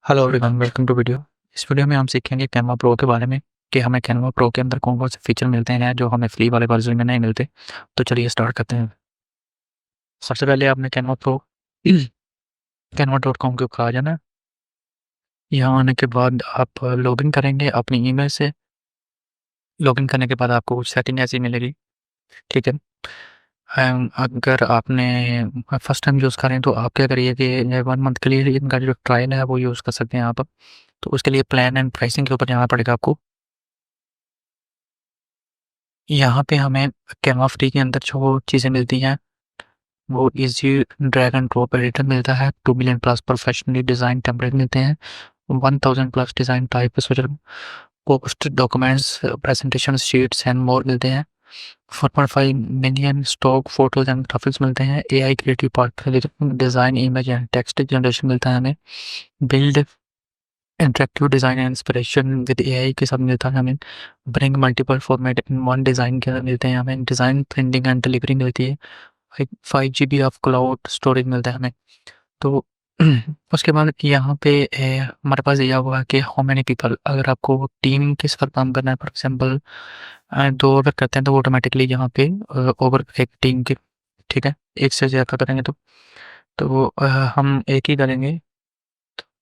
Hello everyone, welcome to video. इस video में हम सीखेंगे कैनवा प्रो के बारे में कि हमें कैनवा प्रो के अंदर कौन कौन से फीचर मिलते हैं जो हमें फ्री वाले वर्जन में नहीं मिलते। तो चलिए स्टार्ट करते हैं। सबसे पहले आपने कैनवा प्रो canva.com के ऊपर आ जाना है। यहाँ आने के बाद आप लॉगिन करेंगे अपनी ईमेल से। लॉगिन करने के बाद आपको कुछ सेटिंग ऐसी मिलेगी, ठीक है। अगर आपने फर्स्ट टाइम यूज़ करें तो आप क्या करिए कि 1 मंथ के लिए इनका जो ट्रायल है वो यूज़ कर सकते हैं आप। तो उसके लिए प्लान एंड प्राइसिंग के ऊपर जाना पड़ेगा आपको। यहाँ पे हमें कैनवा फ्री के अंदर जो चीज़ें मिलती हैं वो easy drag and drop editor मिलता है, 2 million plus professionally design template मिलते हैं, 1000 plus design type switcher, post documents, presentation sheets and more मिलते हैं, 4.5 million stock photos and graphics मिलते हैं, AI creative part design image and text generation मिलता है हमें, build interactive design and inspiration with AI के साथ मिलता है हमें, bring multiple format in one design के साथ मिलते हैं हमें, डिज़ाइन प्रिंटिंग एंड डिलीवरी मिलती है, 5 GB ऑफ क्लाउड स्टोरेज मिलता है हमें। तो उसके बाद यहाँ पे हमारे पास दिया हुआ है कि हाउ मैनी पीपल, अगर आपको टीम के साथ काम करना है, फॉर एग्जांपल 2 अगर करते हैं तो ऑटोमेटिकली यहाँ पे ओवर एक टीम के, ठीक है, एक से ज़्यादा करेंगे तो हम एक ही करेंगे।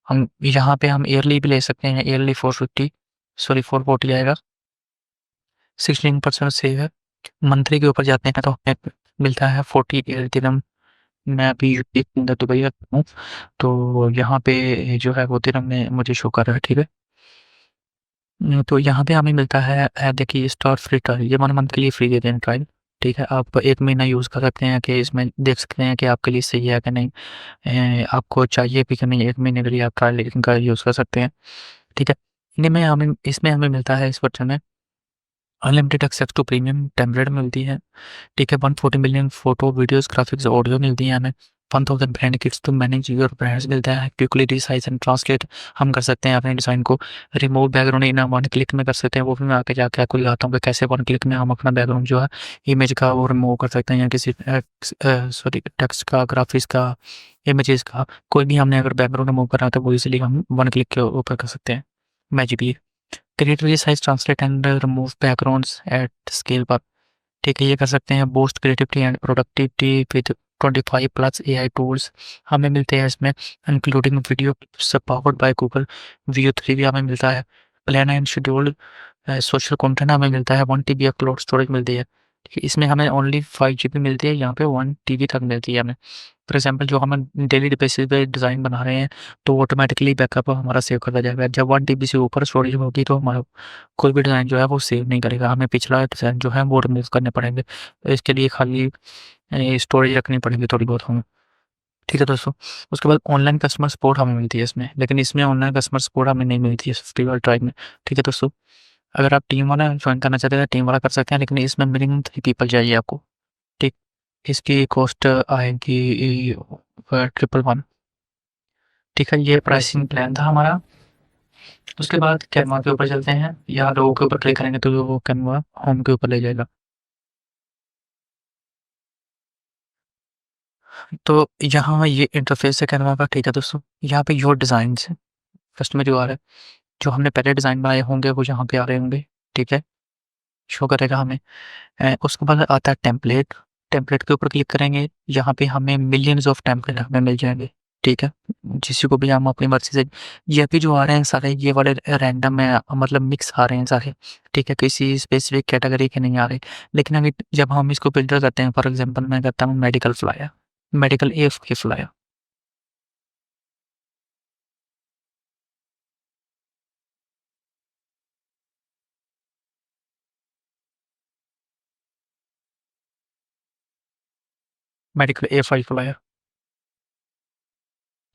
हम यहाँ पे हम ईयरली भी ले सकते हैं, ईयरली 440 आएगा, 16% सेव है। मंथली के ऊपर जाते हैं तो हमें मिलता है 48 दिरहम। मैं अभी एक दिन दुबई रहता हूँ, तो यहाँ पे जो है वो दिरहम में मुझे शो कर रहा है, ठीक है। तो यहाँ पे हमें मिलता है देखिए स्टार्ट फ्री ट्रायल, ये 1 मंथ के लिए फ्री देते हैं ट्रायल, ठीक है। आप 1 महीना यूज़ कर सकते हैं कि इसमें देख सकते हैं कि आपके लिए सही है कि नहीं। आपको चाहिए भी कि नहीं 1 महीने के लिए आप ट्रायल इनका यूज़ कर सकते हैं, ठीक है। इसमें हमें मिलता है इस वर्जन में unlimited access to premium template मिलती है, ठीक है। 140 million photo videos graphics audio मिलती है हमें, 1000 brand kits to manage your brands मिलता है, क्विकली रिसाइज एंड ट्रांसलेट हम कर सकते हैं अपने डिज़ाइन को, रिमूव बैकग्राउंड इन 1 क्लिक में कर सकते हैं। वो भी मैं आगे जाके आपको दिखाता हूँ कि कैसे 1 क्लिक में हम अपना बैकग्राउंड जो है इमेज का वो रिमूव कर सकते हैं, या किसी टेक्स्ट का, ग्राफिक्स का, इमेजेस का, कोई भी हमने अगर बैकग्राउंड रिमूव करना है तो वो इजिली हम 1 क्लिक के ऊपर कर सकते हैं। Magic creative size translate and remove backgrounds at scale पर, ठीक है, ये कर सकते हैं। Boost creativity and productivity with 25 plus AI tools हमें मिलते हैं इसमें, including video powered by Google Veo 3 भी हमें मिलता है। Plan and schedule social content हमें मिलता है, 1 TB ऑफ क्लाउड स्टोरेज मिलती है, ठीक है। इसमें हमें ओनली 5 GB मिलती है, यहाँ पे 1 TB तक मिलती है हमें। फॉर एग्जाम्पल जो हम डेली बेसिस पे डिज़ाइन बना रहे हैं तो ऑटोमेटिकली बैकअप हमारा सेव करता जाएगा। जब 1 TB से ऊपर स्टोरेज होगी तो हमारा कोई भी डिज़ाइन जो है वो सेव नहीं करेगा, हमें पिछला डिज़ाइन जो है वो रिमूव करने पड़ेंगे। तो इसके लिए खाली स्टोरेज रखनी पड़ेगी थोड़ी बहुत हमें, ठीक है दोस्तों। उसके बाद ऑनलाइन कस्टमर सपोर्ट हमें मिलती है इसमें, लेकिन इसमें ऑनलाइन कस्टमर सपोर्ट हमें नहीं मिलती है फ्री वाले ट्रायल में, ठीक है दोस्तों। अगर आप टीम वाला ज्वाइन करना चाहते हैं तो टीम वाला कर सकते हैं, लेकिन इसमें मिनिमम 3 पीपल चाहिए आपको, ठीक। इसकी कॉस्ट आएगी 111, ठीक है। ये प्राइसिंग प्लान था हमारा। उसके बाद कैनवा के ऊपर चलते हैं, या लोगों के ऊपर क्लिक करेंगे तो वो कैनवा होम के ऊपर ले जाएगा। तो यहाँ ये इंटरफेस है कैनवा का, ठीक है दोस्तों। यहाँ पे योर डिज़ाइन है, फर्स्ट में जो आ रहा है, जो हमने पहले डिज़ाइन बनाए होंगे वो यहाँ पे आ रहे होंगे, ठीक है, शो करेगा हमें। उसके बाद आता है टेम्पलेट, टेम्पलेट के ऊपर क्लिक करेंगे, यहाँ पे हमें मिलियंस ऑफ टेम्पलेट हमें मिल जाएंगे, ठीक है। जिसी को भी हम अपनी मर्जी से, ये भी जो आ रहे हैं सारे ये वाले रैंडम है, मतलब मिक्स आ रहे हैं सारे, ठीक है, किसी स्पेसिफिक कैटेगरी के नहीं आ रहे। लेकिन अभी जब हम इसको फिल्टर करते हैं, फॉर एग्जांपल मैं करता हूँ मेडिकल फ्लायर, मेडिकल एफ के फ्लायर, मेडिकल A5 फ्लायर।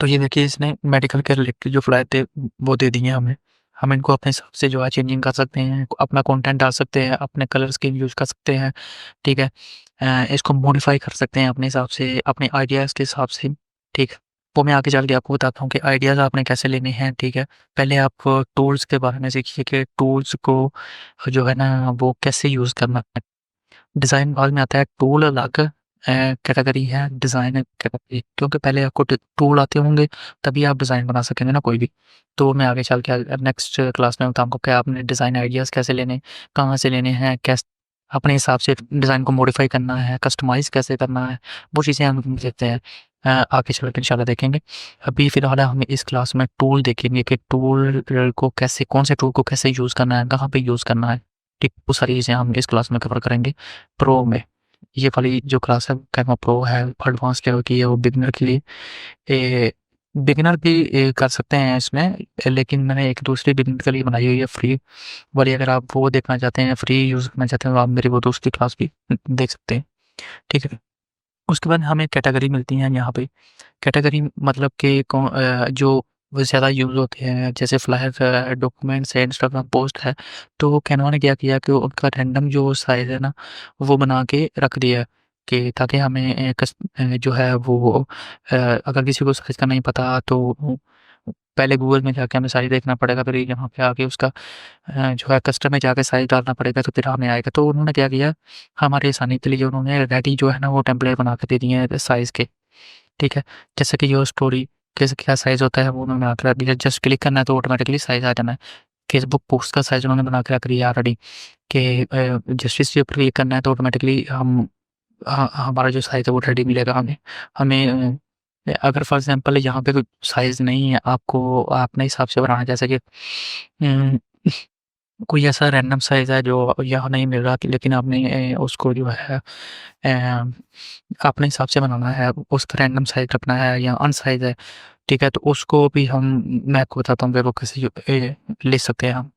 तो ये देखिए इसने मेडिकल के रिलेटेड जो फ्लायर थे वो दे दिए हमें। हम इनको अपने हिसाब से जो है चेंजिंग कर सकते हैं, अपना कंटेंट डाल सकते हैं, अपने कलर स्कीम यूज़ कर सकते हैं, ठीक है। इसको मॉडिफाई कर सकते हैं अपने हिसाब से, अपने आइडियाज़ के हिसाब से, ठीक। वो मैं आगे चल के आपको बताता हूँ कि आइडियाज़ आपने कैसे लेने हैं, ठीक है। पहले आप टूल्स के बारे में सीखिए कि टूल्स को जो है ना वो कैसे यूज़ करना है। डिज़ाइन बाद में आता है, टूल अलग, कैटेगरी है डिज़ाइन कैटेगरी, क्योंकि पहले आपको टूल आते होंगे तभी आप डिज़ाइन बना सकेंगे ना कोई भी। तो मैं आगे चल के नेक्स्ट क्लास में बताऊँगा आपको क्या आपने डिज़ाइन आइडियाज़ कैसे लेने, कहाँ से लेने हैं, कैस अपने हिसाब से डिज़ाइन को मॉडिफ़ाई करना है, कस्टमाइज़ कैसे करना है, वो चीज़ें हम देखते हैं। आगे चल के इंशाल्लाह देखेंगे। अभी फ़िलहाल हम इस क्लास में टूल देखेंगे कि टूल को कैसे कौन से टूल को कैसे यूज़ करना है, कहाँ पे यूज़ करना है। ठीक, वो सारी चीज़ें हम इस क्लास में कवर करेंगे प्रो में। ये वाली जो क्लास है कैनवा प्रो है, एडवांस लेवल की है, वो बिगिनर के लिए बिगिनर भी कर सकते हैं इसमें, लेकिन मैंने एक दूसरी बिगिनर के लिए बनाई हुई है फ्री वाली। अगर आप वो देखना चाहते हैं, फ्री यूज़ करना चाहते हैं, तो आप मेरी वो दूसरी क्लास भी देख सकते हैं, ठीक है। उसके बाद हमें कैटेगरी मिलती हैं यहाँ पे। कैटेगरी मतलब कि जो वो ज़्यादा यूज़ होते हैं, जैसे फ्लायर है, डॉक्यूमेंट्स है, इंस्टाग्राम पोस्ट है, तो कैनवा ने क्या किया कि उनका रैंडम जो साइज़ है ना, वो बना के रख दिया कि ताकि हमें जो है वो अगर किसी को साइज़ का नहीं पता तो पहले गूगल में जाके हमें साइज़ देखना पड़ेगा, फिर यहाँ पे आके उसका जो है कस्टम में जाके साइज़ डालना पड़ेगा, तो फिर हमें आएगा। तो उन्होंने क्या किया, हमारी आसानी के लिए उन्होंने रेडी जो है ना, वो टेम्पलेट बना के दे दिए हैं साइज़ के, ठीक है। जैसे कि योर स्टोरी कैसे क्या साइज़ होता है वो उन्होंने बना के रख दिया, जस्ट क्लिक करना है तो ऑटोमेटिकली साइज़ आ जाना है। फेसबुक पोस्ट का साइज़ उन्होंने बना के रख दिया ऑलरेडी कि जस्ट इस पे क्लिक करना है तो ऑटोमेटिकली हमारा जो साइज़ है वो रेडी मिलेगा हमें। हमें अगर फॉर एग्ज़ाम्पल यहाँ पे कोई साइज़ नहीं है, आपको अपने हिसाब से बनाना है, जैसे कि उम, कोई ऐसा रैंडम साइज़ है जो यहाँ नहीं मिल रहा, लेकिन आपने उसको जो है अपने हिसाब से बनाना है, उसका रैंडम साइज़ रखना है या अनसाइज़ है, ठीक है? तो उसको भी मैं आपको बताता हूँ कि वो कैसे ले सकते हैं हम,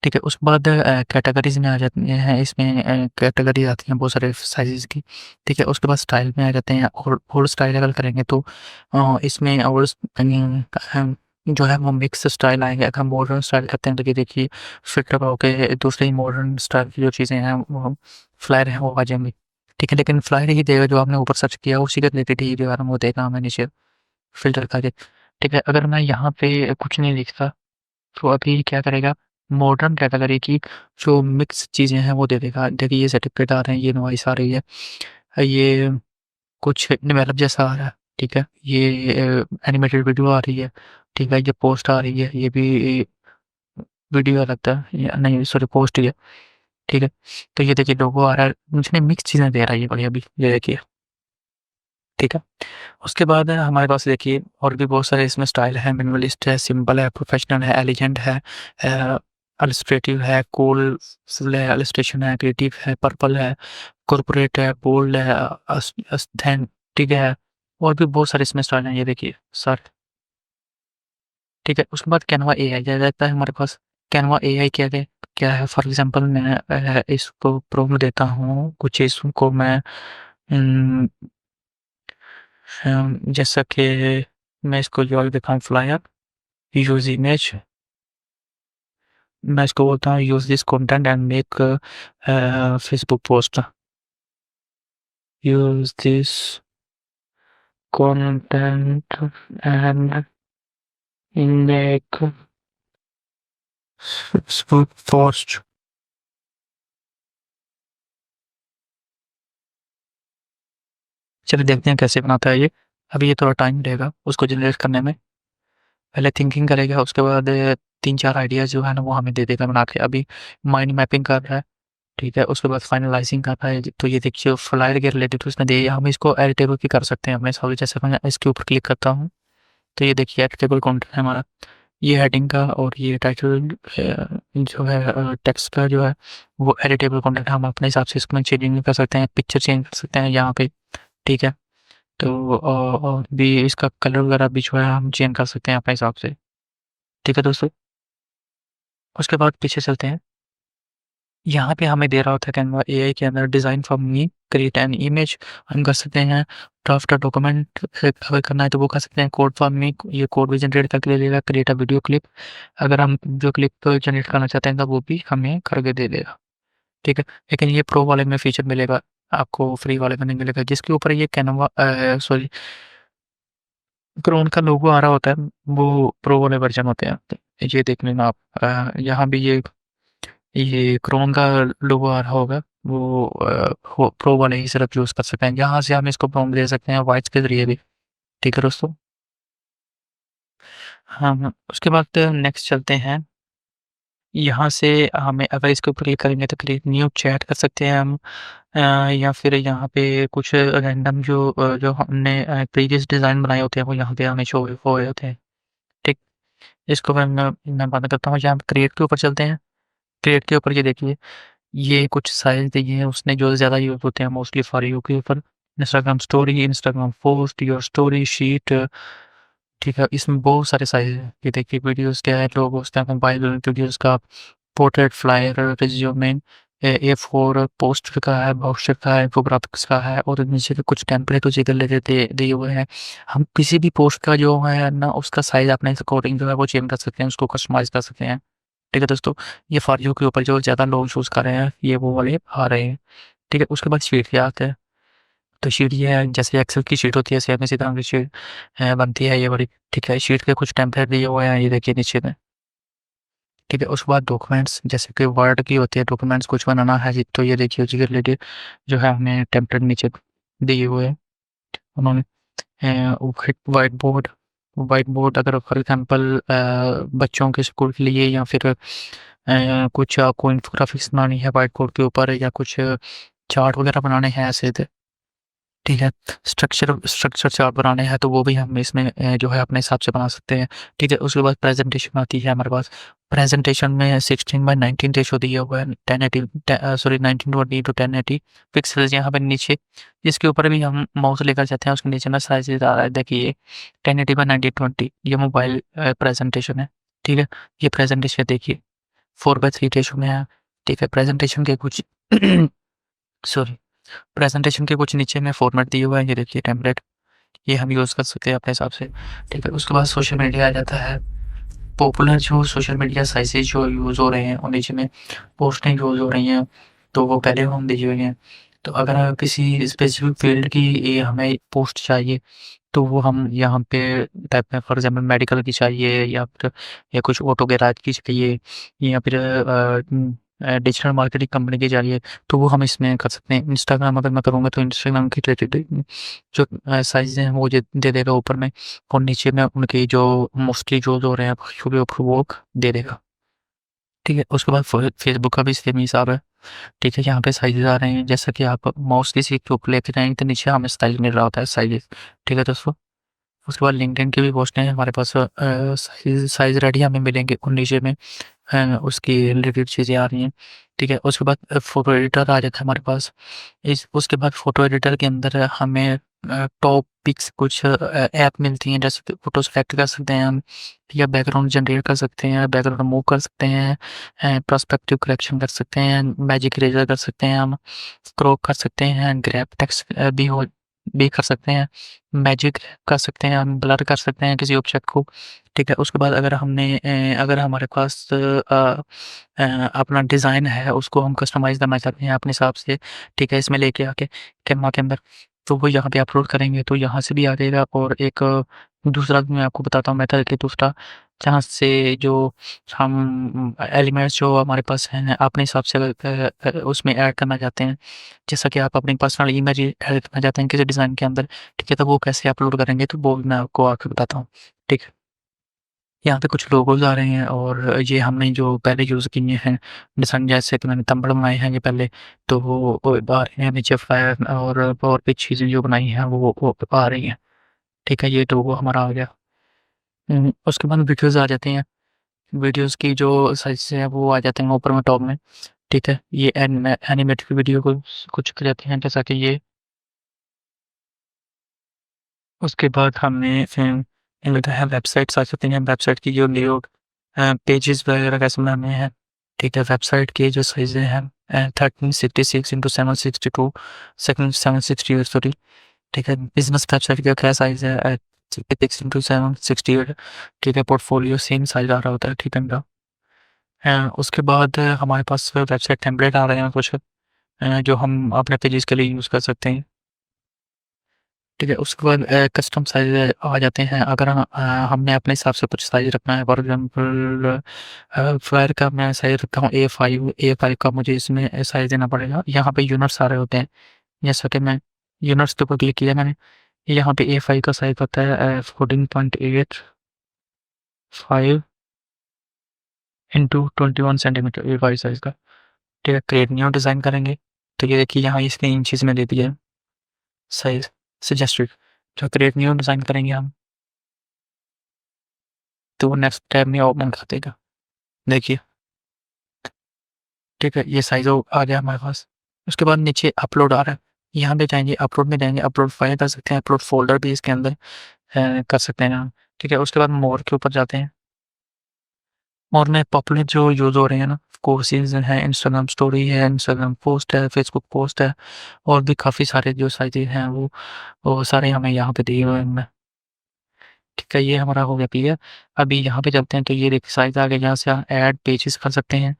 ठीक है? उसके बाद कैटेगरीज़ में आ जाते हैं, इसमें कैटेगरी आती हैं बहुत सारे साइज़ेज़ की, ठीक है? उसके बाद स्टाइल में आ जाते हैं, और स्टाइल अगर करेंगे तो इसमें जो है वो मिक्स स्टाइल आएँगे। अगर हम मॉडर्न स्टाइल करते हैं तो ये देखिए फिल्टर होके दूसरी मॉडर्न स्टाइल की जो चीज़ें हैं वो फ्लायर हैं वो आ जाएँगी, ठीक है? लेकिन फ्लायर ही देगा जो आपने ऊपर सर्च किया उसी के रिलेटेड ही जो है वो देगा हमें नीचे फ़िल्टर करके, ठीक है? अगर मैं यहाँ पे कुछ नहीं लिखता, तो अभी क्या करेगा, मॉडर्न कैटेगरी की जो मिक्स चीज़ें हैं, वो दे देगा। देखिए, ये सर्टिफ़िकेट आ रहे हैं, ये इनवॉइस आ रही है, ये कुछ डेवलप जैसा आ रहा है, ठीक है? ये एनिमेटेड वीडियो आ रही है, ठीक है? ये पोस्ट आ रही है, ये भी वीडियो लगता है या नहीं सॉरी पोस्ट ही है, ठीक है? तो ये देखिए लोगो आ रहा है, मुझे मिक्स चीज़ें दे रहा है ये वाली अभी, ये देखिए, ठीक है? उसके बाद हमारे पास देखिए और भी बहुत सारे इसमें स्टाइल है, मिनिमलिस्ट है, सिंपल है, प्रोफेशनल है, एलिगेंट है, इलस्ट्रेटिव है, कूल फुल है, इलस्ट्रेशन है, क्रिएटिव है, पर्पल है, कॉर्पोरेट है, बोल्ड है, एस्थेटिक है, और भी बहुत सारे इसमें स्टाइल हैं, ये देखिए सर, ठीक है। उसके बाद कैनवा एआई आ जाता है हमारे पास। कैनवा एआई क्या है, फॉर एग्जांपल मैं इसको प्रॉम्प्ट देता हूँ, कुछ इसको मैं उम, जैसा कि मैं इसको जो दिखाऊँ फ्लायर use image, मैं इसको बोलता हूँ use this content and make Facebook post, use this content and make Facebook post। चलिए देखते हैं कैसे बनाता है ये। अभी ये थोड़ा टाइम लेगा उसको जनरेट करने में, पहले थिंकिंग करेगा, उसके बाद 3-4 आइडियाज़ जो है ना वो हमें दे देगा बना के। अभी माइंड मैपिंग कर रहा है, ठीक है, उसके बाद फाइनलाइज़िंग कर रहा है। तो ये देखिए फ्लायर के रिलेटेड उसने दिए, हम इसको एडिटेबल भी कर सकते हैं अपने हिसाब से। जैसे मैं इसके ऊपर क्लिक करता हूँ, तो ये देखिए एडिटेबल कंटेंट है हमारा। ये हेडिंग का और ये टाइटल जो है टेक्स्ट का जो है वो एडिटेबल कंटेंट हम अपने हिसाब से इसमें चेंजिंग कर सकते हैं, पिक्चर चेंज कर सकते हैं यहाँ पे, ठीक है। तो और भी इसका कलर वगैरह भी जो है हम चेंज कर सकते हैं अपने हिसाब से, ठीक है दोस्तों। उसके बाद पीछे चलते हैं। यहाँ पे हमें दे रहा होता है कैनवा एआई के अंदर design for me, create an image, हम कर सकते हैं। ड्राफ्ट अ डॉक्यूमेंट अगर करना है तो वो कर सकते हैं। कोड फॉर मी, ये कोड भी जनरेट करके दे देगा। क्रिएट अ वीडियो क्लिप, अगर हम वीडियो क्लिप जनरेट करना चाहते हैं तो वो भी हमें करके दे देगा, ठीक है। लेकिन ये प्रो वाले में फीचर मिलेगा, आपको फ्री वाले में नहीं मिलेगा। जिसके ऊपर ये कैनवा सॉरी क्रोन का लोगो आ रहा होता है वो प्रो वाले वर्जन होते हैं। ये देख लेना आप, यहाँ भी ये क्रोन का लोगो आ रहा होगा, वो प्रो वाले ही सिर्फ यूज़ कर सकते हैं। यहाँ से हम इसको प्रॉम्प्ट दे सकते हैं वॉइस के ज़रिए भी। ठीक है दोस्तों? हाँ, उसके बाद नेक्स्ट चलते हैं। यहाँ से हमें अगर इसके ऊपर क्लिक करेंगे तो क्रिएट न्यू चैट कर सकते हैं हम। या फिर यहाँ पे कुछ रैंडम जो हमने प्रीवियस डिज़ाइन बनाए होते हैं वो यहाँ पे हमें शो हो रहे होते हैं। ठीक, इसको मैं बंद करता हूँ। यहाँ पे क्रिएट के ऊपर चलते हैं। क्रिएट के ऊपर ये देखिए, ये कुछ साइज़ दिए हैं उसने जो ज़्यादा यूज़ होते हैं मोस्टली फॉर यू के ऊपर। Instagram story, Instagram post, your story, sheet. ठीक है, इसमें बहुत सारे साइज़ हैं। ये देखिए वीडियोज़ क्या है, लोगोस क्या, मोबाइल वीडियोज़ का, portrait, flyer, resume, A4 post का है, ब्रोशर का है, इन्फोग्राफिक्स का है और नीचे के कुछ टेम्पलेट उसी के रिलेटेड दिए हुए हैं। हम किसी भी पोस्ट का जो है ना उसका साइज़ अपने अकॉर्डिंग जो है वो चेंज कर सकते हैं, उसको कस्टमाइज़ कर सकते हैं। ठीक है दोस्तों, ये फॉर यू के ऊपर जो ज़्यादा लोग चूज़ कर रहे हैं, ये वो वाले आ रहे हैं। ठीक है, उसके बाद शीट क्या आता है? तो शीट ये है जैसे एक्सेल की शीट होती है सेम इसी तरह की शीट बनती है ये वाली। ठीक है, शीट के कुछ टेम्पलेट दिए हुए हैं, ये देखिए नीचे में। ठीक है, उसके बाद डॉक्यूमेंट्स जैसे कि वर्ड की होती है, डॉक्यूमेंट्स कुछ बनाना है जी, तो ये देखिए उसी के रिलेटेड जो है हमें टेम्पलेट नीचे दिए हुए हैं उन्होंने। वाइट बोर्ड अगर फॉर एग्जांपल बच्चों के स्कूल के लिए या फिर कुछ आपको इन्फोग्राफिक्स बनानी है वाइट बोर्ड के ऊपर या कुछ चार्ट वगैरह बनाने हैं ऐसे थे। ठीक है, स्ट्रक्चर चार्ट बनाने हैं तो वो भी हम इसमें जो है अपने हिसाब से बना सकते हैं। ठीक है, उसके बाद प्रेजेंटेशन आती है हमारे पास। प्रेजेंटेशन में 16:19 रेशो दिया हुआ है, 1080 सॉरी 1920 टू 1080 पिक्सल्स यहाँ पे नीचे। इसके ऊपर भी हम माउस लेकर जाते हैं, उसके नीचे ना साइज आ रहा है, देखिए 1080x1920 ये मोबाइल प्रेजेंटेशन है। ठीक है, ये प्रेजेंटेशन देखिए 4:3 रेशो में है। ठीक है, प्रेजेंटेशन के कुछ सॉरी प्रेजेंटेशन के कुछ नीचे में फॉर्मेट दिए हुए हैं, ये देखिए टेम्पलेट, ये हम यूज़ कर सकते हैं अपने हिसाब से। ठीक है, उसके बाद सोशल मीडिया आ जाता है। पॉपुलर जो सोशल मीडिया साइटें जो यूज़ हो रहे हैं और नीचे में पोस्टें यूज़ हो रही हैं, तो वो पहले हम दिए हुए हैं। तो अगर किसी स्पेसिफिक फील्ड की ये हमें पोस्ट चाहिए तो वो हम यहाँ पे टाइप में फॉर एग्जांपल मेडिकल की चाहिए या फिर या कुछ ऑटो गैराज की चाहिए या फिर डिजिटल मार्केटिंग कंपनी की चाहिए, तो वो हम इसमें कर सकते हैं। इंस्टाग्राम अगर मैं करूँगा तो इंस्टाग्राम की रिलेटेड जो साइज़ हैं वो दे देगा ऊपर में और नीचे में उनकी जो मोस्टली जो हो रहे हैं वो दे देगा। ठीक है, उसके बाद फेसबुक का भी सेम हिसाब है। ठीक है, यहाँ पे साइज़ आ रहे हैं, जैसा कि आप माउस किसी के ऊपर लेके जाएँगे तो नीचे हमें साइज़ मिल रहा होता है साइज़। ठीक है दोस्तों? उसके बाद लिंक्डइन की भी पोस्टें हैं हमारे पास, साइज़ रेडी हमें मिलेंगे और नीचे में उसकी रिलेटेड चीज़ें आ रही हैं। ठीक है, उसके बाद फ़ोटो एडिटर आ जाता है हमारे पास। इस उसके बाद फ़ोटो एडिटर के अंदर हमें टॉप पिक्स कुछ ऐप मिलती हैं, जैसे कि फ़ोटो सेलेक्ट कर सकते हैं हम या बैकग्राउंड जनरेट कर सकते हैं, बैकग्राउंड मूव कर सकते हैं, पर्सपेक्टिव करेक्शन कर सकते हैं, मैजिक इरेज़र कर सकते हैं हम, क्रॉप कर सकते हैं, ग्रैब टेक्स्ट भी कर सकते हैं, मैजिक कर सकते हैं, हम ब्लर कर सकते हैं किसी ऑब्जेक्ट को। ठीक है, उसके बाद अगर हमारे पास अपना डिज़ाइन है, उसको हम कस्टमाइज़ करना चाहते हैं अपने हिसाब से, ठीक है, इसमें लेके आके कैनवा के अंदर, तो वो यहाँ पे अपलोड करेंगे तो यहाँ से भी आ जाएगा। और एक दूसरा भी मैं आपको बताता हूँ मेथड कि दूसरा जहाँ से जो हम एलिमेंट्स जो हमारे पास हैं अपने हिसाब से अगर उसमें ऐड करना चाहते हैं, जैसा कि आप अपनी पर्सनल इमेज ऐड करना चाहते हैं किसी डिज़ाइन के अंदर, ठीक है, तो वो कैसे अपलोड करेंगे तो वो भी मैं आपको आके बताता हूँ। ठीक है। यहाँ पे कुछ लोगोज़ आ रहे हैं और ये हमने जो पहले यूज़ किए हैं डिज़ाइन, जैसे कि मैंने थंबनेल बनाए हैं ये पहले, तो वो आ रहे हैं नीचे फायर और भी चीज़ें जो बनाई हैं वो आ रही हैं। ठीक है, ये तो वो हमारा आ गया। उसके बाद वीडियोज़ आ जाती हैं। वीडियोज़ की जो साइज़ है वो आ जाते हैं ऊपर में टॉप में। ठीक है, ये एनिमेटेड वीडियो कुछ कहते हैं जैसा कि ये। उसके बाद हमने मिलता है वेबसाइट्स आ जाती हैं, वेबसाइट की जो लेआउट पेजेस वगैरह कैसे बनाने हैं। ठीक है, वेबसाइट के जो साइज़ें हैं 1366 इंटू 762 सेकंड 768 सॉरी। ठीक है, बिज़नेस वेबसाइट का क्या साइज़ है 6 इंटू 768। ठीक है, पोर्टफोलियो सेम साइज़ आ रहा होता है, ठीक है इनका। उसके बाद हमारे पास वेबसाइट टेम्पलेट आ रहे हैं कुछ जो हम अपने पेजेस के लिए यूज़ कर सकते हैं। ठीक है, उसके बाद कस्टम साइज़ आ जाते हैं। अगर हमने अपने हिसाब से कुछ साइज़ रखना है, फॉर एग्ज़ाम्पल फ्लायर का मैं साइज़ रखता हूँ A5 का मुझे इसमें साइज़ देना पड़ेगा। यहाँ पे यूनिट्स आ रहे होते हैं, जैसा कि मैं यूनिट्स के ऊपर क्लिक किया मैंने, यहाँ पे A5 का साइज़ होता है 14.85 इंटू 21 सेंटीमीटर A5 साइज़ का। ठीक है, क्रिएट न्यू डिज़ाइन करेंगे, तो ये देखिए यहाँ इसने इंचेस में दे दिया है साइज़ सजेस्टेड। तो क्रिएट न्यू डिज़ाइन करेंगे हम, तो वो नेक्स्ट टैब में ओपन कर देगा। देखिए, ठीक है, ये साइज़ आ गया हमारे पास। उसके बाद नीचे अपलोड आ रहा है, यहाँ पे जाएँगे, अपलोड में जाएँगे, अपलोड फाइल कर सकते हैं, अपलोड फ़ोल्डर भी इसके अंदर कर सकते हैं हम। ठीक है, उसके बाद मोर के ऊपर जाते हैं। मोर में पॉपुलर जो यूज़ हो रहे हैं ना, कोर्सेज़ हैं, इंस्टाग्राम स्टोरी है, इंस्टाग्राम पोस्ट है, फेसबुक पोस्ट है, और भी काफ़ी सारे जो साइज़ेज़ हैं वो सारे हमें यहाँ पे दिए हुए हैं इनमें। ठीक है, ये हमारा हो गया क्लियर। अभी यहाँ पे चलते हैं, तो ये देखिए साइज़ आ गया, यहाँ से ऐड पेजेस कर सकते हैं।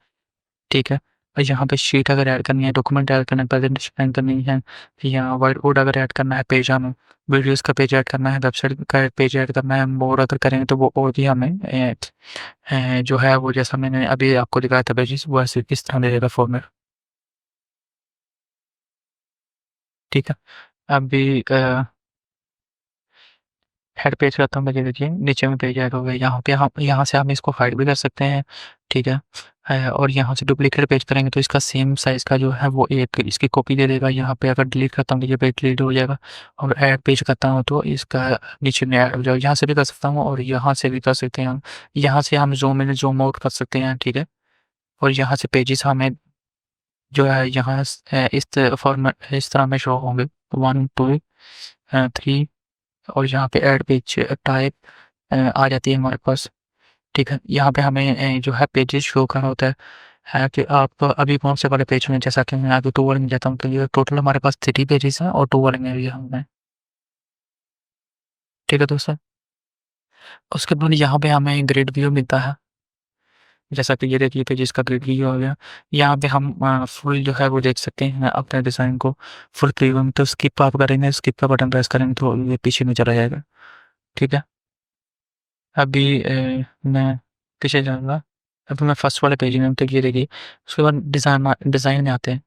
ठीक है, और यहाँ पे शीट अगर ऐड करनी है, डॉक्यूमेंट ऐड करना है, प्रेजेंटेशन ऐड करनी है, या व्हाइट बोर्ड अगर ऐड करना है, पेज हमें वीडियोज़ का पेज ऐड करना है, वेबसाइट का पेज ऐड करना है, मोर अगर करेंगे तो वो और भी हमें जो है वो जैसा मैंने अभी आपको दिखाया था पेजेस, वैसे इस तरह दे देगा फॉर्मेट। ठीक है, अभी हेड पेज करता हूँ मैं, ये देखिए नीचे में पेज ऐड हो गया। यहाँ पे हम यहाँ से हम इसको हाइड भी कर सकते हैं। ठीक है, और यहाँ से डुप्लीकेट पेज करेंगे तो इसका सेम साइज़ का जो है वो एक इसकी कॉपी दे देगा। यहाँ पे अगर डिलीट करता हूँ तो ये पेज डिलीट हो जाएगा, और ऐड पेज करता हूँ तो इसका नीचे में ऐड हो जाएगा। यहाँ से भी कर सकता हूँ और यहाँ से भी कर सकते हैं हम। यहाँ से हम ज़ूम इन ज़ूम आउट कर सकते हैं। ठीक है, और यहाँ से पेजेस हमें जो है यहाँ इस फॉर्मेट इस तरह में शो होंगे, 1 2 3, और यहाँ पे ऐड पेज टाइप आ जाती है हमारे पास। ठीक है, यहाँ पे हमें जो है पेजेस शो करना होता है कि आप अभी कौन से वाले पेज में, जैसा कि मैं आगे 2 वाले में जाता हूँ, तो ये टोटल हमारे पास 3 पेजेस हैं और 2 वाले में भी हमने। ठीक है दोस्तों, उसके बाद यहाँ पे हमें ग्रिड व्यू मिलता है, जैसा कि ये देखिए पेजेस का ग्रिड व्यू हो गया। यहाँ पे हम फुल जो है वो देख सकते हैं अपने डिज़ाइन को फुल प्रीव्यू में। तो स्किप आप करेंगे, स्किप का बटन प्रेस करेंगे तो ये पीछे में चला जाएगा। ठीक है, अभी मैं पीछे जाऊँगा। अभी मैं फर्स्ट वाले पेज में हूँ, तो ये देखिए उसके बाद डिज़ाइन में आते हैं।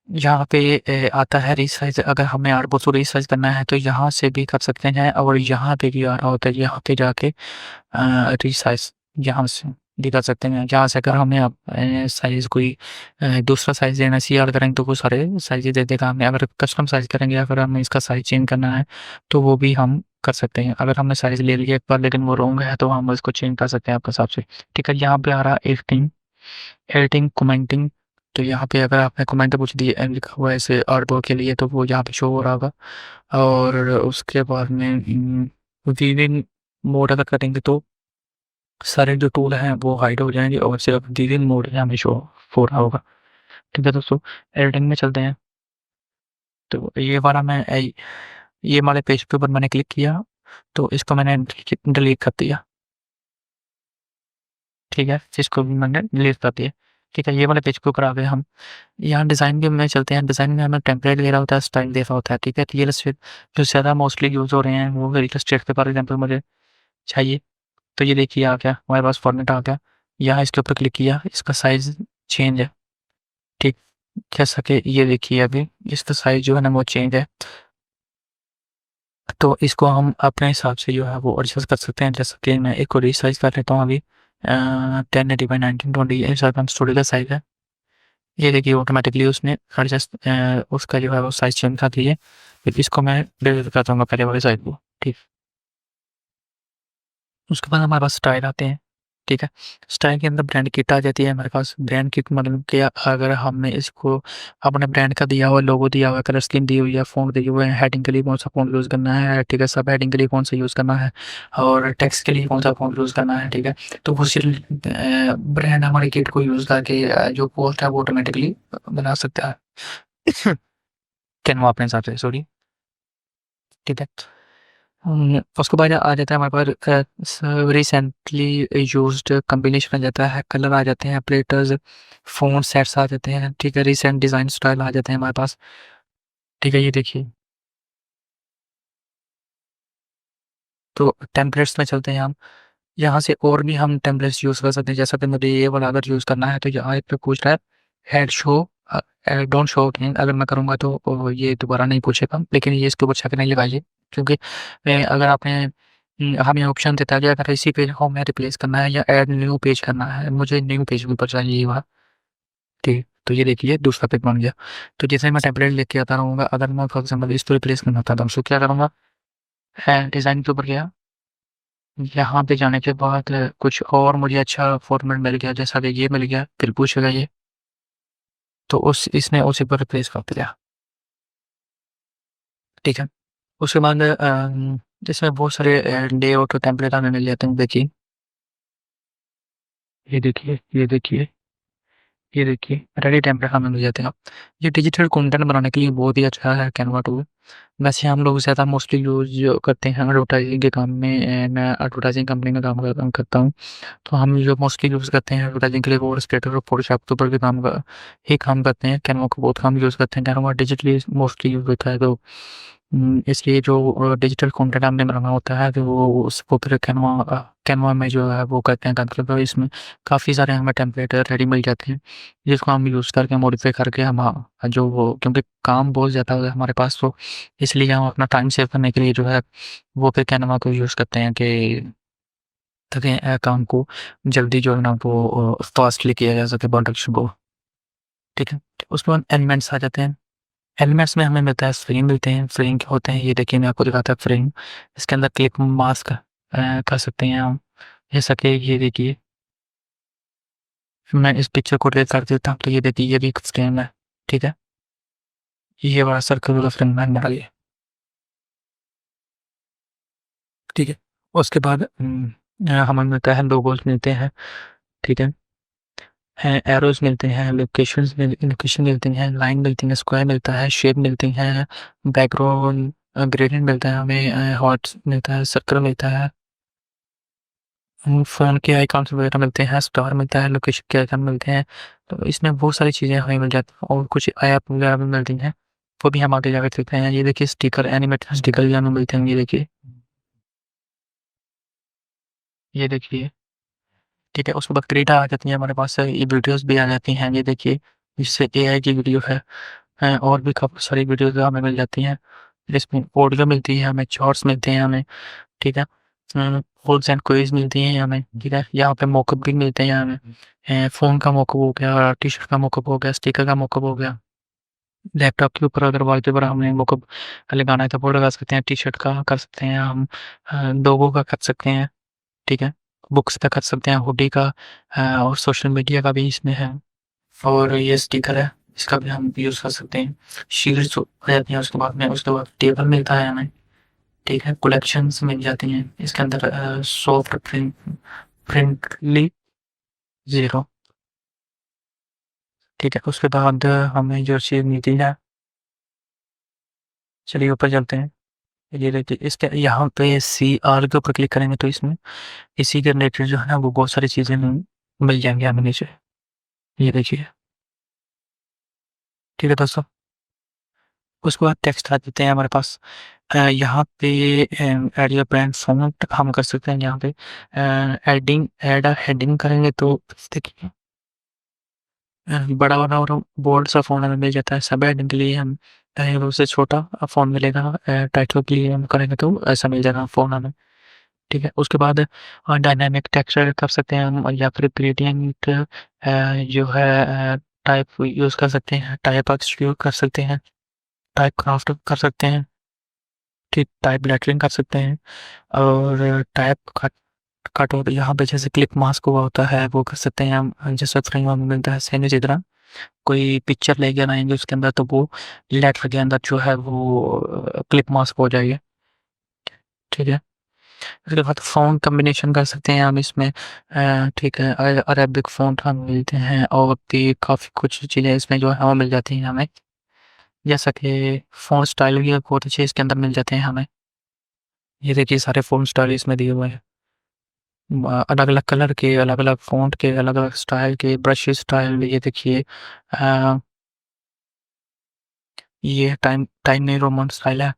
यहाँ पे आता है रीसाइज़, अगर हमें आर्टबोर्ड को रीसाइज़ करना है तो यहाँ से भी कर सकते हैं, और यहाँ पे भी आ रहा होता है, यहाँ पे जाके रीसाइज़ यहाँ से भी कर सकते हैं। यहाँ से अगर हमें अब साइज़ कोई दूसरा साइज़ देना है, CR करेंगे तो वो सारे साइज़ दे देगा हमें। अगर कस्टम साइज़ करेंगे, अगर हमें इसका साइज़ चेंज करना है तो वो भी हम कर सकते हैं। अगर हमने साइज़ ले लिया एक बार लेकिन वो रॉन्ग है तो हम उसको चेंज कर सकते हैं अपने हिसाब से। ठीक है, यहाँ पे आ रहा है एडिटिंग, कमेंटिंग। तो यहाँ पे अगर आपने कमेंट कुछ दिए लिखा हुआ है ऐसे आर्टवर्क के लिए, तो वो यहाँ पे शो हो रहा होगा। और उसके बाद में वीविंग मोड अगर करेंगे तो सारे जो टूल हैं वो हाइड हो जाएंगे और सिर्फ वीविंग मोड यहाँ पे शो हो रहा होगा। ठीक है दोस्तों, एडिटिंग में चलते हैं। तो ये वाले पेज के ऊपर मैंने क्लिक किया, तो इसको मैंने डिलीट कर दिया। ठीक है, इसको भी मैंने डिलीट कर दिया। ठीक है, ये वाले पेज के ऊपर आ गए हम। यहाँ डिज़ाइन भी में चलते हैं। डिज़ाइन में हमें टेम्पलेट दे रहा होता है, स्टाइल दे रहा होता है। ठीक है, रियल एस्टेट जो ज़्यादा मोस्टली यूज़ हो रहे हैं वो रियल एस्टेट पे फॉर एग्जाम्पल मुझे चाहिए। तो ये देखिए आ गया, हमारे पास फॉर्मेट आ गया। यहाँ इसके ऊपर क्लिक किया, इसका साइज़ चेंज है। ठीक, जैसा कि ये देखिए अभी इसका साइज़ जो है ना वो चेंज है। तो इसको हम अपने हिसाब से जो है वो एडजस्ट कर सकते हैं। जैसा कि मैं एक को रीसाइज़ कर लेता हूँ अभी 1080x1920 इंस्टाग्राम स्टोरी का साइज़ है। ये देखिए ऑटोमेटिकली उसने एडजस्ट उसका जो है वो साइज़ चेंज कर दिए। फिर इसको मैं डिलीट कर दूँगा पहले वाले साइज़ को। ठीक, उसके बाद हमारे पास स्टाइल आते हैं। ठीक है, स्टाइल के अंदर ब्रांड किट आ जाती है हमारे पास। ब्रांड किट मतलब कि अगर हमने इसको अपने ब्रांड का दिया हुआ लोगो दिया हुआ है, कलर स्कीम दी हुई है, फ़ॉन्ट दिए हुए हैं, हेडिंग के लिए कौन सा फ़ॉन्ट यूज़ करना है, ठीक है, सब हेडिंग के लिए कौन सा यूज़ करना है, और टेक्स्ट के लिए कौन सा फ़ॉन्ट यूज़ करना है। ठीक है, तो वो सिर्फ ब्रांड हमारे किट को यूज़ करके जो पोस्ट है वो ऑटोमेटिकली बना सकता है। कैनवा अपने हिसाब से, सॉरी। ठीक है, उसके बाद आ जाता है हमारे पास रिसेंटली यूज्ड कॉम्बिनेशन आ जाता है, कलर आ जाते हैं, प्लेटर्स, फ़ॉन्ट सेट्स आ जाते हैं। ठीक है, रिसेंट डिज़ाइन स्टाइल आ जाते हैं हमारे पास। ठीक है, ये देखिए। तो टेम्पलेट्स में चलते हैं हम। यहाँ से और भी हम टेम्पलेट्स यूज़ कर सकते हैं, जैसा कि मुझे ये वाला अगर यूज़ करना है तो यहाँ पे पूछ रहा है head show don't show again. अगर मैं करूँगा तो ये दोबारा नहीं पूछेगा, लेकिन ये इसके ऊपर शक नहीं लगाइए, क्योंकि अगर आपने हमें ऑप्शन देता है कि अगर इसी पेज को हमें रिप्लेस करना है या ऐड न्यू पेज करना है, मुझे न्यू पेज के ऊपर चाहिए ये वाला। ठीक, तो ये देखिए दूसरा पेज बन गया। तो जैसे मैं टेम्पलेट लेके आता रहूँगा, अगर मैं फॉर एग्जाम्पल इसको रिप्लेस करना चाहता हूँ तो क्या करूँगा, डिज़ाइन के ऊपर गया, यहाँ पे जाने के बाद कुछ और मुझे अच्छा फॉर्मेट मिल गया, जैसा कि ये मिल गया, फिर पूछेगा ये, तो उस इसने उसी पर रिप्लेस कर दिया। ठीक है, उसके बाद इसमें बहुत सारे लेआउट टेम्पलेट हमें मिल जाते हैं। देखिए, ये देखिए, ये देखिए, ये देखिए, रेडी टेम्पलेट हमें मिल जाते हैं। ये डिजिटल कंटेंट बनाने के लिए बहुत ही अच्छा है कैनवा टूल। वैसे हम लोग ज़्यादा मोस्टली यूज़ करते हैं एडवर्टाइजिंग के काम में। मैं एडवर्टाइजिंग कंपनी में काम करता हूँ। तो हम जो मोस्टली यूज़ करते हैं एडवर्टाइजिंग के लिए वो इलस्ट्रेटर और फोटोशॉप के ऊपर भी काम करते हैं। कैनवा को बहुत कम यूज़ करते हैं, कैनवा डिजिटली मोस्टली यूज़ होता है। तो इसलिए जो डिजिटल कंटेंट हमने बनाना होता है तो वो उसको फिर कैनवा में जो है वो करते हैं काम। तो इसमें काफ़ी सारे हमें टेम्पलेट रेडी मिल जाते हैं, जिसको हम यूज़ करके मॉडिफाई करके हम जो वो, क्योंकि काम बहुत ज़्यादा है हमारे पास, तो इसलिए हम अपना टाइम सेव करने के लिए जो है वो फिर कैनवा को यूज़ करते हैं कि ताकि काम को जल्दी जो है ना वो फास्टली किया जा सके प्रोडक्शन को। ठीक है, उसके बाद एलिमेंट्स आ जाते हैं। एलिमेंट्स में हमें मिलता है फ्रेम मिलते हैं। फ्रेम क्या होते हैं ये देखिए, मैं आपको दिखाता हूँ फ्रेम। इसके अंदर क्लिप मास्क कर सकते हैं हम, जैसा कि ये देखिए, मैं इस पिक्चर को डिलीट कर देता हूँ तो ये देखिए ये भी एक फ्रेम है। ठीक है, ये बड़ा सर्कल वाला फ्रेम है हमारा ये। ठीक है, उसके बाद हमें मिलता है लोगोस मिलते हैं। ठीक है, एरोज मिलते हैं, लोकेशन मिलती हैं, लाइन मिलती है, स्क्वायर मिलता है, शेप मिलती हैं, बैकग्राउंड ग्रेडियंट मिलता है हमें, हॉट मिलता है, सर्कल मिलता है, फ़ोन के आइकॉन्स वगैरह मिलते हैं, स्टार मिलता है, लोकेशन के आइकॉन मिलते हैं। तो इसमें बहुत सारी चीज़ें हमें मिल जाती हैं और कुछ ऐप वगैरह भी मिलती हैं, वो भी हम आगे जाकर देखते हैं। ये देखिए स्टिकर, एनिमेटेड स्टिकर भी हमें मिलते हैं, ये देखिए। ठीक है, उसके बाद क्रेटा आ जाती है हमारे पास, ये वीडियोज़ भी आ जाती हैं, ये देखिए, इससे एआई की वीडियो है। और भी काफ़ी सारी वीडियोज़ हमें मिल जाती हैं, जिसमें ऑडियो मिलती है हमें, शॉर्ट्स मिलते हैं हमें। ठीक है, पोल्स एंड क्विज़ मिलती हैं हमें। ठीक है, यहाँ पे मॉकअप भी मिलते हैं हमें। फ़ोन का मॉकअप हो गया, टी-शर्ट का मॉकअप हो गया, स्टिकर का मॉकअप हो गया। लैपटॉप के ऊपर अगर वॉलपेपर हमें मॉकअप लगाना है तो वो लगा सकते हैं, टी-शर्ट का कर सकते हैं हम, लोगो का कर सकते हैं। ठीक है, बुक्स का कर सकते हैं, हुडी का, और सोशल मीडिया का भी इसमें है। और ये स्टिकर है, इसका भी हम यूज़ कर सकते हैं। शील्ड्स हो जाती हैं उसके बाद टेबल मिलता है हमें। ठीक है, कलेक्शंस मिल जाती हैं इसके अंदर, सॉफ्ट फ्रेंडली ज़ीरो। ठीक है, उसके बाद हमें जो चीज़ मिलती है, चलिए ऊपर चलते हैं। ये देखिए, इसके यहाँ पे CR के ऊपर क्लिक करेंगे तो इसमें इसी के रिलेटेड जो है ना वो बहुत सारी चीज़ें मिल जाएँगी हमें नीचे। ये देखिए, ठीक है दोस्तों। उसके बाद टेक्स्ट आ जाते हैं हमारे पास। यहाँ पे ऐड योर ब्रांड फ़ॉन्ट हम कर सकते हैं यहाँ पे। ऐड अ हेडिंग करेंगे तो देखिए, बड़ा वाला और बोल्ड सा फ़ॉन्ट हमें मिल जाता है। सब हेडिंग के लिए हम उससे छोटा फ़ॉन्ट मिलेगा। टाइटल के लिए हम करेंगे तो ऐसा मिल जाएगा फ़ॉन्ट हमें। ठीक है, उसके बाद डायनामिक टेक्स्ट ऐड कर सकते हैं हम, या फिर ग्रेडिएंट जो है टाइप यूज़ कर सकते हैं, टाइप यूज़ कर सकते हैं, टाइप क्राफ्ट कर सकते हैं। ठीक, टाइप लेटरिंग कर सकते हैं, और टाइप कट कट हो यहाँ पे जैसे क्लिप मास्क हुआ होता है वो कर सकते हैं हम। जैसे फ्रेम हमें मिलता है सेम इसी तरह, कोई पिक्चर लेके आएँगे उसके अंदर तो वो लेटर के अंदर जो है वो क्लिप मास्क हो जाएगी। ठीक है, उसके बाद फ़ॉन्ट कॉम्बिनेशन कर सकते हैं हम इसमें। ठीक है, अरेबिक फ़ॉन्ट हमें मिलते हैं और भी काफ़ी कुछ चीज़ें इसमें जो है हमें मिल जाती हैं हमें। जैसा कि फ़ॉन्ट स्टाइल भी बहुत अच्छे इसके अंदर मिल जाते हैं हमें। ये देखिए सारे फ़ॉन्ट स्टाइल इसमें दिए हुए हैं। अलग-अलग कलर के, अलग-अलग फ़ॉन्ट के, अलग-अलग स्टाइल के, ब्रश स्टाइल, ये देखिए। अ, ये टाइम न्यू रोमन स्टाइल है,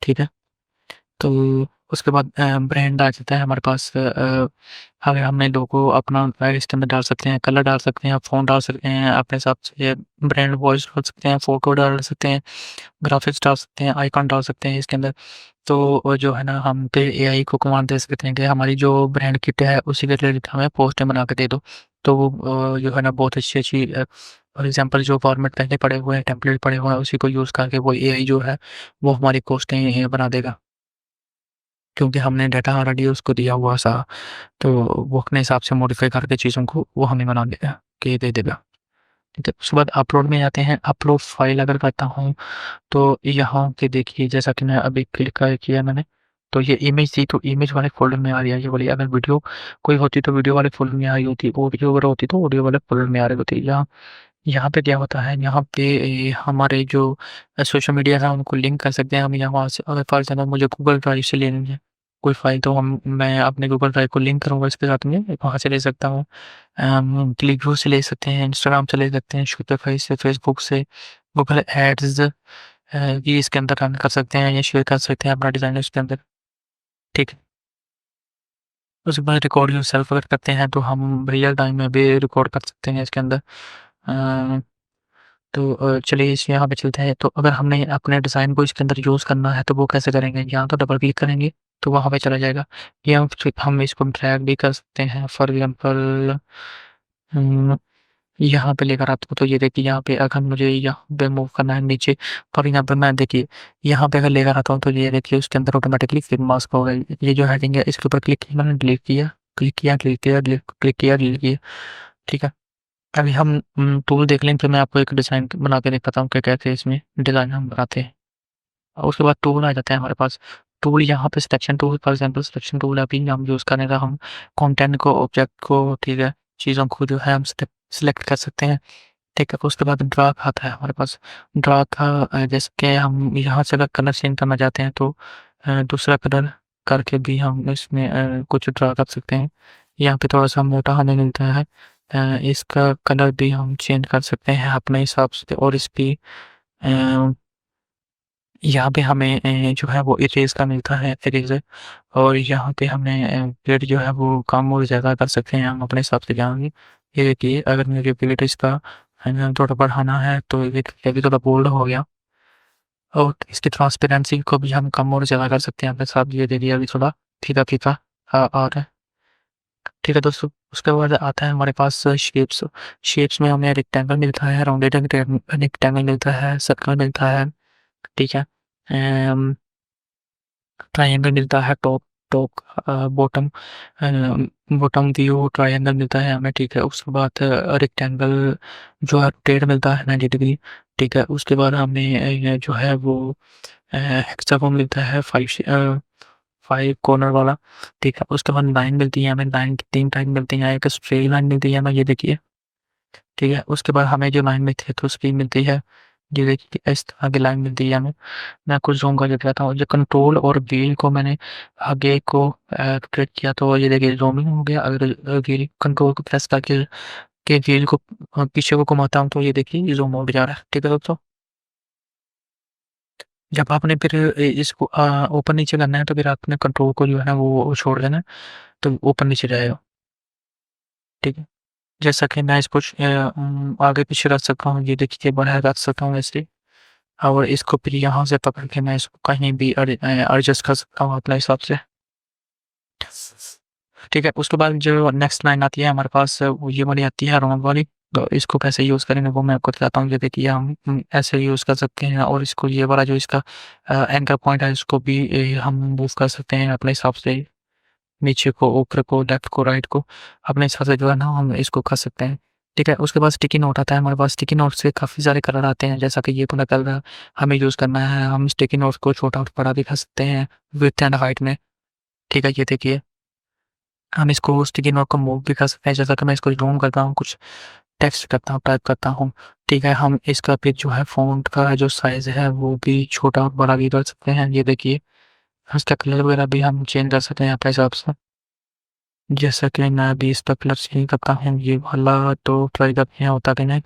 ठीक है। तो उसके बाद ब्रांड आ जाता है हमारे पास। अगर हमने लोगो अपना इसके अंदर डाल सकते हैं, कलर डाल सकते हैं, फ़ॉन्ट डाल सकते हैं अपने हिसाब से, ब्रांड वॉइस डाल सकते हैं, फ़ोटो डाल सकते हैं, ग्राफ़िक्स डाल सकते हैं, आइकॉन डाल सकते हैं इसके अंदर। तो जो है ना, हम फिर एआई को कमांड दे सकते हैं कि हमारी जो ब्रांड किट है उसी के रिलेटेड हमें पोस्टर बना के दे दो। तो वो जो है ना, बहुत अच्छी-अच्छी फॉर एग्ज़ाम्पल जो फॉर्मेट पहले पड़े हुए हैं, टेम्पलेट पड़े हुए हैं, उसी को यूज़ करके वो एआई जो है वो हमारी पोस्टें बना देगा। क्योंकि हमने डाटा ऑलरेडी उसको दिया हुआ सा, तो वो अपने हिसाब से मॉडिफ़ाई करके चीज़ों को वो हमें बना देगा, कि दे देगा। ठीक है, उसके बाद अपलोड में जाते हैं। अपलोड फ़ाइल अगर करता हूँ, तो यहाँ पे देखिए, जैसा कि मैं अभी क्लिक किया मैंने, तो ये इमेज थी, तो इमेज वाले फ़ोल्डर में आ रही है ये वाली। अगर वीडियो कोई होती तो वीडियो वाले फ़ोल्डर में आ रही होती, ऑडियो वगैरह होती तो ऑडियो वाले फ़ोल्डर में आ रही होती। यहाँ यहाँ पे क्या होता है, यहाँ पे हमारे जो सोशल मीडिया है उनको लिंक कर सकते हैं हम यहाँ से। अगर फॉर एग्ज़ाम्पल मुझे गूगल ड्राइव से लेनी है कोई फ़ाइल, तो मैं अपने गूगल ड्राइव को लिंक करूँगा इसके साथ में, वहाँ से ले सकता हूँ। क्लिकव्यू से ले सकते हैं, इंस्टाग्राम से ले सकते हैं, शॉपिफ़ाई से, फ़ेसबुक से, गूगल एड्स ये इसके अंदर रन कर सकते हैं या शेयर कर सकते हैं अपना डिज़ाइन उसके अंदर, ठीक है। उसके बाद रिकॉर्ड योरसेल्फ अगर करते हैं तो हम रियल टाइम में भी रिकॉर्ड कर सकते हैं इसके अंदर। अ तो चलिए इस यहाँ पे चलते हैं। तो अगर हमने अपने डिज़ाइन को इसके अंदर यूज़ करना है तो वो कैसे करेंगे? यहाँ तो डबल क्लिक करेंगे तो वहाँ पे चला जाएगा। या फिर हम इसको ड्रैग भी कर सकते हैं। फॉर एग्ज़ाम्पल उम, यहाँ पे लेकर आता हूँ, तो ये देखिए यहाँ पे अगर मुझे यहाँ पे मूव करना है नीचे, फॉर एग्ज़ाम्पल मैं देखिए यहाँ पे अगर लेकर आता हूँ तो ये देखिए उसके अंदर ऑटोमेटिकली फिट मास्क हो गई। ये जो हेडिंग है इसके ऊपर क्लिक किया, मैंने डिलीट किया, क्लिक किया, डिलीट किया, क्लिक किया, डिलीट किया, ठीक है। अभी हम टूल देख लें, फिर मैं आपको एक डिज़ाइन बना के दिखाता हूँ कि कैसे इसमें डिज़ाइन हम बनाते हैं। और उसके बाद टूल आ जाता है हमारे पास। टूल यहाँ पे selection tool, for example selection tool अभी हम यूज़ करेंगे, हम कंटेंट को, ऑब्जेक्ट को, ठीक है, चीज़ों को जो है हम सिलेक्ट कर सकते हैं, ठीक है। उसके बाद ड्रा आता है हमारे पास। ड्रा का जैसे कि हम यहाँ से अगर कलर चेंज करना चाहते हैं तो दूसरा कलर करके भी हम इसमें कुछ ड्रा कर सकते हैं। यहाँ पे थोड़ा-सा मोटा हमें मिलता है। इसका कलर भी हम चेंज कर सकते हैं अपने हिसाब से। और इसकी अ, यहाँ पे हमें जो है वो इरेज़ का मिलता है, इरेज़र। और यहाँ पे हमें ग्रेड जो है वो कम और ज़्यादा कर सकते हैं हम अपने हिसाब से यहाँ भी। ये देखिए अगर मुझे ग्रेड इसका है ना थोड़ा बढ़ाना है तो ये भी थोड़ा बोल्ड हो गया। और इसकी ट्रांसपेरेंसी को भी हम कम और ज़्यादा कर सकते हैं अपने साथ। ये देखिए अभी थोड़ा फीका-फीका आ रहा है। ठीक है दोस्तों, उसके बाद आता है हमारे पास शेप्स। शेप्स में हमें रेक्टेंगल मिलता है, राउंडेड रेक्टेंगल मिलता है, सर्कल मिलता है, ठीक है। अम, ट्रायंगल मिलता है, top top bottom bottom view triangle मिलता है हमें, ठीक है। उसके बाद रेक्टेंगल जो है रोटेट मिलता है 90 डिग्री, ठीक है। उसके बाद हमें जो है वो हेक्सागोन मिलता है 5 कॉर्नर वाला, ठीक है। उसके बाद लाइन मिलती है हमें, लाइन की 3 टाइप मिलती हैं, एक स्ट्रेट लाइन मिलती है हमें, ये देखिए, ठीक है। उसके बाद हमें जो लाइन मिलती है तो उसकी मिलती है, ये देखिए इस तरह की लाइन मिलती है हमें। मैं आपको ज़ूम करके दिखाता हूँ। जो कंट्रोल और व्हील को मैंने आगे को रोटेट किया तो ये देखिए ज़ूमिंग हो गया। अगर व्हील कंट्रोल को प्रेस करके के व्हील को पीछे को घुमाता हूँ तो ये देखिए ये ज़ूम हो भी जा रहा है, ठीक है दोस्तों। जब आपने फिर इसको ऊपर नीचे करना है तो फिर आपने कंट्रोल को जो है ना वो छोड़ देना है, तो ऊपर नीचे जाएगा, ठीक है। जैसा कि मैं इसको आगे पीछे रख सकता हूँ, ये देखिए बढ़ा रख सकता हूँ ऐसे। और इसको फिर यहाँ से पकड़ के मैं इसको कहीं भी एडजस्ट कर सकता हूँ अपने हिसाब से। ठीक है, उसके बाद जो नेक्स्ट लाइन आती है हमारे पास वो ये वाली आती है राउंड वाली। तो इसको कैसे यूज़ करेंगे वो मैं आपको बताता हूँ। ये देखिए हम ऐसे यूज़ कर सकते हैं और इसको ये वाला जो इसका एंकर पॉइंट है इसको भी हम मूव कर सकते हैं अपने हिसाब से। नीचे को, ऊपर को, लेफ्ट को, राइट को अपने हिसाब से जो है ना हम इसको कर सकते हैं। ठीक है, उसके बाद स्टिकी नोट आता है हमारे पास। स्टिकी नोट से काफ़ी सारे कलर आते हैं, जैसा कि ये वाला कलर हमें यूज़ करना है। हम स्टिकी नोट्स को छोटा और बड़ा भी कर सकते हैं विड्थ एंड हाइट में। ठीक है, ये देखिए हम इसको स्टिकी नोट को मूव भी कर सकते हैं, जैसा कि मैं इसको ज़ूम करता हूँ, कुछ टेक्स्ट करता हूँ, टाइप करता हूँ। ठीक है, हम इसका फिर जो है फ़ॉन्ट का जो साइज़ है वो भी छोटा और बड़ा भी कर सकते हैं। ये देखिए, इसका कलर वगैरह भी हम चेंज कर सकते हैं अपने हिसाब से। जैसा कि मैं अभी इस पे प्लस ही करता हूँ ये वाला, तो ट्राई करते हैं होता कि नहीं।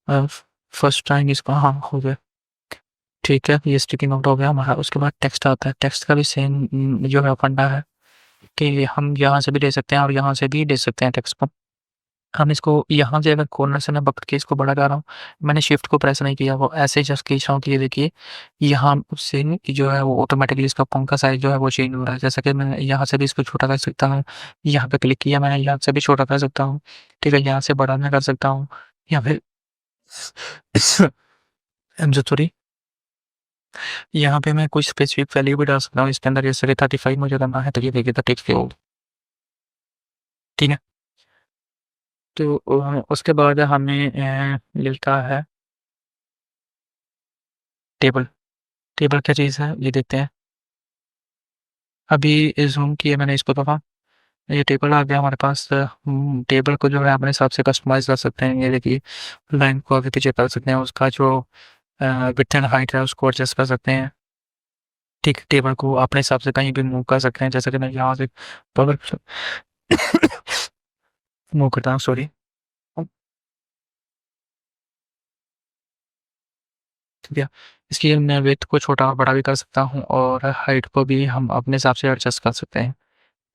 अ, फर्स्ट टाइम इसका हाँ हो गया। ठीक है, ये स्टिकी नोट हो गया हमारा। उसके बाद टेक्स्ट आता है। टेक्स्ट का भी सेम जो है फंडा है कि हम यहाँ से भी ले सकते हैं और यहाँ से भी ले सकते हैं टेक्स्ट को। हम इसको यहाँ से अगर कॉर्नर से मैं पकड़ के इसको बड़ा कर रहा हूँ, मैंने शिफ्ट को प्रेस नहीं किया, वो ऐसे ही जस्ट खींच रहा हूँ कि ये देखिए यहाँ से जो है वो ऑटोमेटिकली इसका फ़ॉन्ट का साइज़ जो है वो चेंज हो रहा है। जैसा कि मैं यहाँ से भी इसको छोटा कर सकता हूँ, यहाँ पे क्लिक किया मैंने, यहाँ से भी छोटा कर सकता हूँ, ठीक है? यहाँ से बड़ा मैं कर सकता हूँ, या फिर आई एम सो सॉरी, यहाँ पे मैं कोई स्पेसिफिक वैल्यू भी डाल सकता हूँ इसके अंदर, जैसे कि 35 मुझे करना है, तो ये देखिए 34, ठीक है? तो उसके बाद हमें मिलता है टेबल। टेबल क्या चीज़ है ये देखते हैं। अभी ज़ूम किया मैंने इसको दफ़ा, ये टेबल आ गया हमारे पास। टेबल को जो है अपने हिसाब से कस्टमाइज़ कर सकते हैं। ये देखिए लाइन को आगे पीछे कर सकते हैं, उसका जो विड्थ एंड हाइट है उसको एडजस्ट कर सकते हैं। ठीक, टेबल को अपने हिसाब से कहीं भी मूव कर सकते हैं, जैसे कि मैं यहाँ से पकड़ मूव करता हूँ, सॉरी। ठीक है, इसकी मैं विड्थ को छोटा और बड़ा भी कर सकता हूँ और हाइट को भी हम अपने हिसाब से एडजस्ट कर सकते हैं।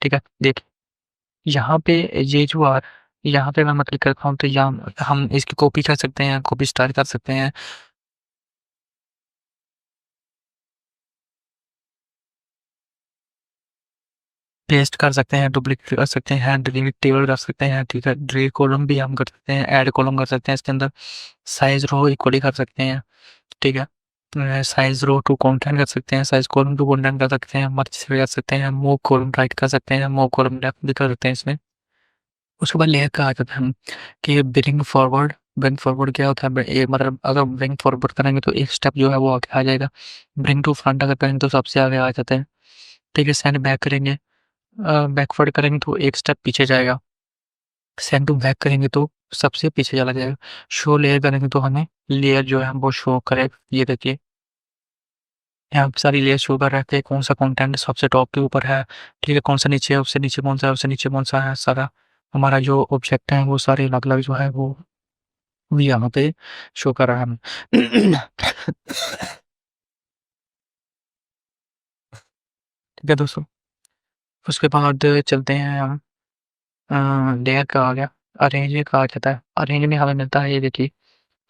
ठीक है, देखिए यहाँ पे ये जो यहाँ पे अगर मैं क्लिक करता हूँ तो यहाँ हम इसकी कॉपी कर सकते हैं, कॉपी स्टाइल कर सकते हैं। पेस्ट कर सकते हैं, डुप्लीकेट कर सकते हैं, डिलीट टेबल कर सकते हैं, ठीक है? डिलीट कॉलम भी हम कर सकते हैं, ऐड कॉलम कर सकते हैं इसके अंदर, साइज़ रो इक्वली कर सकते हैं, ठीक है? साइज़ रो टू कंटेंट कर सकते हैं, साइज़ कॉलम टू कंटेंट कर सकते हैं, मर्ज से कर सकते हैं, मूव कॉलम राइट कर सकते हैं, मूव कॉलम लेफ्ट भी कर सकते हैं इसमें। उसके बाद लेयर का आ जाता है हम कि ब्रिंग फॉरवर्ड क्या होता है? ये मतलब अगर ब्रिंग फॉरवर्ड करेंगे तो एक स्टेप जो है वो आगे आ जाएगा। ब्रिंग टू फ्रंट अगर करेंगे तो सबसे आगे आ जाता है, ठीक है? सेंड बैक करेंगे, बैकवर्ड करेंगे तो एक स्टेप पीछे जाएगा, सेंड टू बैक करेंगे तो सबसे पीछे चला जाएगा, शो लेयर करेंगे तो हमें लेयर जो है वो शो करेगा। ये देखिए यहाँ पे सारी लेयर शो कर रहे थे, कौन सा कंटेंट सबसे टॉप के ऊपर है, ठीक है? कौन सा नीचे है, उससे नीचे कौन सा है, उससे नीचे कौन सा है, सारा हमारा जो ऑब्जेक्ट है वो सारे अलग-अलग जो है वो यहाँ पे शो कर रहा है हमें। ठीक है दोस्तों, उसके बाद चलते हैं हम लेयर का आ गया, अरेंज का आ जाता है। अरेंज में हमें मिलता है ये देखिए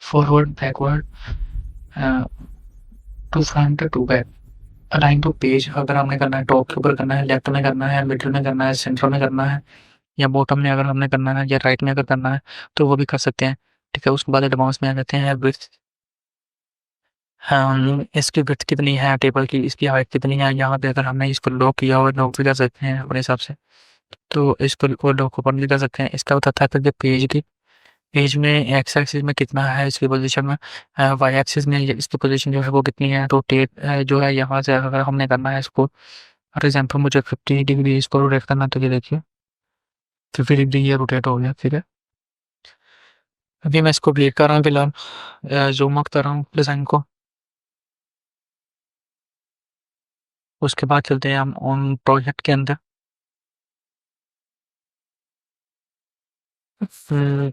forward, backward, to front, to back, align to page अगर हमने करना है, टॉप के ऊपर करना है, लेफ्ट में करना है, मिडल में करना है, सेंटर में करना है, या बॉटम में अगर हमने करना है, या राइट में अगर करना है तो वो भी कर सकते हैं। ठीक है, उसके बाद एडवांस में आ जाते हैं विड्थ। इसकी विड्थ कितनी है टेबल की, इसकी हाइट कितनी है, यहाँ पे अगर हमने इसको लॉक किया हुआ लॉक भी कर सकते हैं अपने हिसाब से, तो इसको वो लॉक ओपन भी कर सकते हैं। इसका बताता है फिर पेज की, पेज में एक्स एक्सिस में कितना है इसकी पोजीशन में, वाई एक्सिस में इसकी पोजीशन जो है वो कितनी है, रोटेट जो है यहाँ से अगर हमने करना है इसको, फॉर एग्जांपल मुझे 50 डिग्री इसको रोटेट करना है, तो ये देखिए 50 डिग्री ये रोटेट हो गया, ठीक है? अभी मैं इसको क्लिक कर रहा हूँ फिलहाल, ज़ूम आउट कर रहा हूँ डिज़ाइन को। उसके बाद चलते हैं हम ऑन प्रोजेक्ट के अंदर। फिर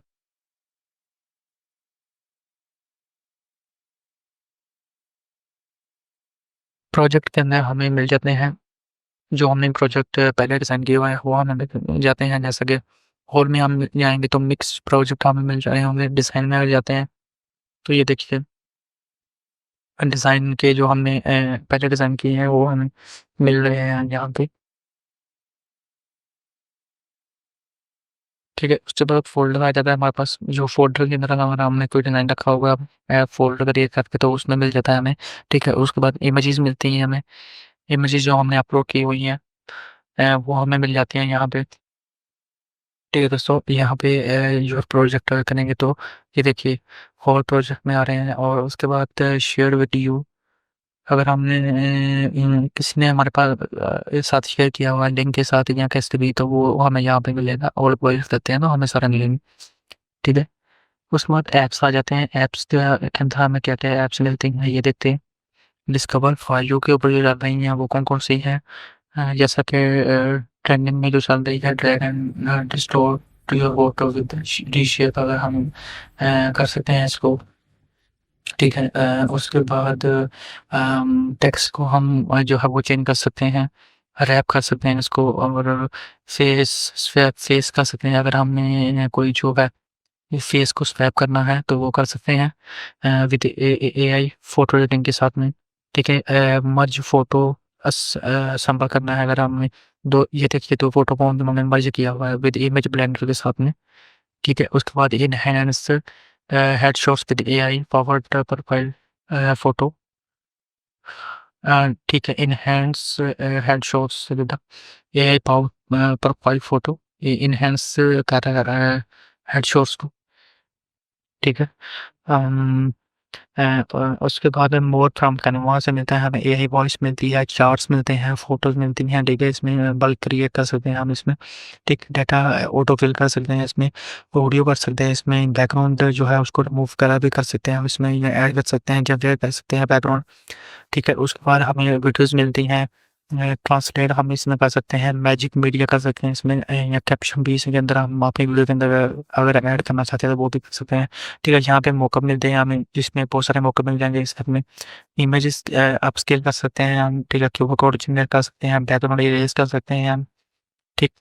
प्रोजेक्ट के अंदर हमें मिल जाते हैं जो हमने प्रोजेक्ट पहले डिज़ाइन किया हुआ है वो हमें मिल जाते हैं, जैसा कि होल में हम जाएँगे तो मिक्स प्रोजेक्ट हमें मिल रहे होंगे, डिज़ाइन में आ जाते हैं। तो ये देखिए डिज़ाइन के जो हमने पहले डिज़ाइन किए हैं वो हमें मिल रहे हैं यहाँ पे। ठीक है, उसके बाद फ़ोल्डर आ जाता है हमारे पास, जो फ़ोल्डर के अंदर हमारा हमने कोई डिज़ाइन रखा होगा फ़ोल्डर क्रिएट करके तो उसमें मिल जाता है हमें। ठीक है, उसके बाद इमेजेस मिलती हैं हमें, इमेजेस जो हमने अपलोड की हुई हैं वो हमें मिल जाती हैं यहाँ पे। ठीक है दोस्तों, यहाँ पे जो प्रोजेक्ट करेंगे तो ये देखिए होल प्रोजेक्ट में आ रहे हैं, और उसके बाद शेयर विद यू अगर हमने किसी ने हमारे पास साथ शेयर किया हुआ है लिंक के साथ या कैसे भी, तो वो हमें यहाँ पे मिलेगा, और प्रोजेक्ट करते हैं तो हमें सारे मिलेंगे। ठीक है, उसके बाद ऐप्स आ जाते हैं। ऐप्स के अंदर हमें क्या-क्या ऐप्स मिलती हैं ये देखते हैं। डिस्कवर फाइलों के ऊपर जो चल रही हैं वो कौन-कौन सी हैं, जैसा कि ट्रेंडिंग में जो चल रही है drag and restore to your photo with reshape, अगर हम कर सकते हैं इसको, ठीक है। उसके बाद टेक्स्ट को हम जो है वो चेंज कर सकते हैं, रैप कर सकते हैं इसको, और फेस कर सकते हैं। अगर हमने कोई जो है फेस को स्वैप करना है तो वो कर सकते हैं विद एआई फोटो एडिटिंग के साथ में। ठीक है। मर्ज फोटो संपर्क करना है अगर हमें दो, ये देखिए दो फोटो को हमने मर्ज किया हुआ है विद इमेज ब्लेंडर के साथ में। ठीक है। उसके बाद enhance headshots with AI powered profile photo. ठीक है। Enhance headshots with AI power profile photo, enhance कर रहा है हेडशॉट्स को। ठीक है। अम, उसके बाद में मोर फ्रॉम कैनवा से मिलता है हमें, एआई वॉइस मिलती है, चार्ट्स मिलते हैं, फोटोज मिलती हैं। ठीक है। इसमें बल्क क्रिएट कर सकते हैं हम इसमें। ठीक, डाटा ऑटो फिल कर सकते हैं इसमें, ऑडियो कर सकते हैं इसमें, बैकग्राउंड जो है उसको रिमूव करा भी कर सकते हैं हम इसमें, या ऐड कर सकते हैं, जनरेट कर सकते हैं बैकग्राउंड। ठीक है। उसके बाद हमें वीडियोस मिलती हैं, ट्रांसलेट हम इसमें कर सकते हैं, मैजिक मीडिया कर सकते हैं इसमें, या कैप्शन भी इसके अंदर हम अपनी वीडियो के अंदर अगर ऐड करना चाहते हैं तो वो भी कर सकते हैं। ठीक है। यहाँ पे मौका मिलते हैं हमें, जिसमें बहुत सारे मौके मिल जाएंगे इसमें। इमेजेस अपस्केल कर सकते हैं हम। ठीक है। क्यूब कोड जनरेट कर सकते हैं, बैकग्राउंड इरेज कर सकते हैं हम। ठीक,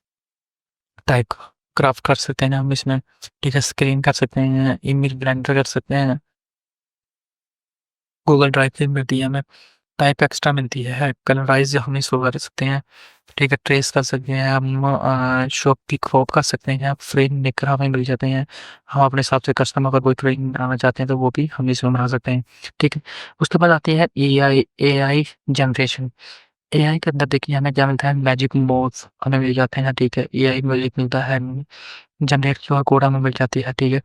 टाइप क्राफ्ट कर सकते हैं हम इसमें। ठीक है। स्क्रीन कर सकते हैं, इमेज ब्लेंडर कर सकते हैं, गूगल ड्राइव पे मिलती है हमें। टाइप एक्स्ट्रा मिलती है, कलराइज हम इसको कर सकते हैं। ठीक है। ट्रेस कर सकते हैं हम, शॉप की क्रॉप कर सकते हैं, फ्रेम मेकर हमें मिल जाते हैं। हम अपने हिसाब से कस्टमर अगर कोई फ्रेम बनाना चाहते हैं तो वो भी हम इसमें बना सकते हैं। ठीक है। उसके बाद आती है एआई जनरेशन। एआई के अंदर देखिए हमें क्या मिलता है, मैजिक मोड्स हमें मिल जाते हैं। ठीक है। एआई म्यूजिक मिलता है, जनरेट क्यूआर कोड हमें मिल जाती है। ठीक है।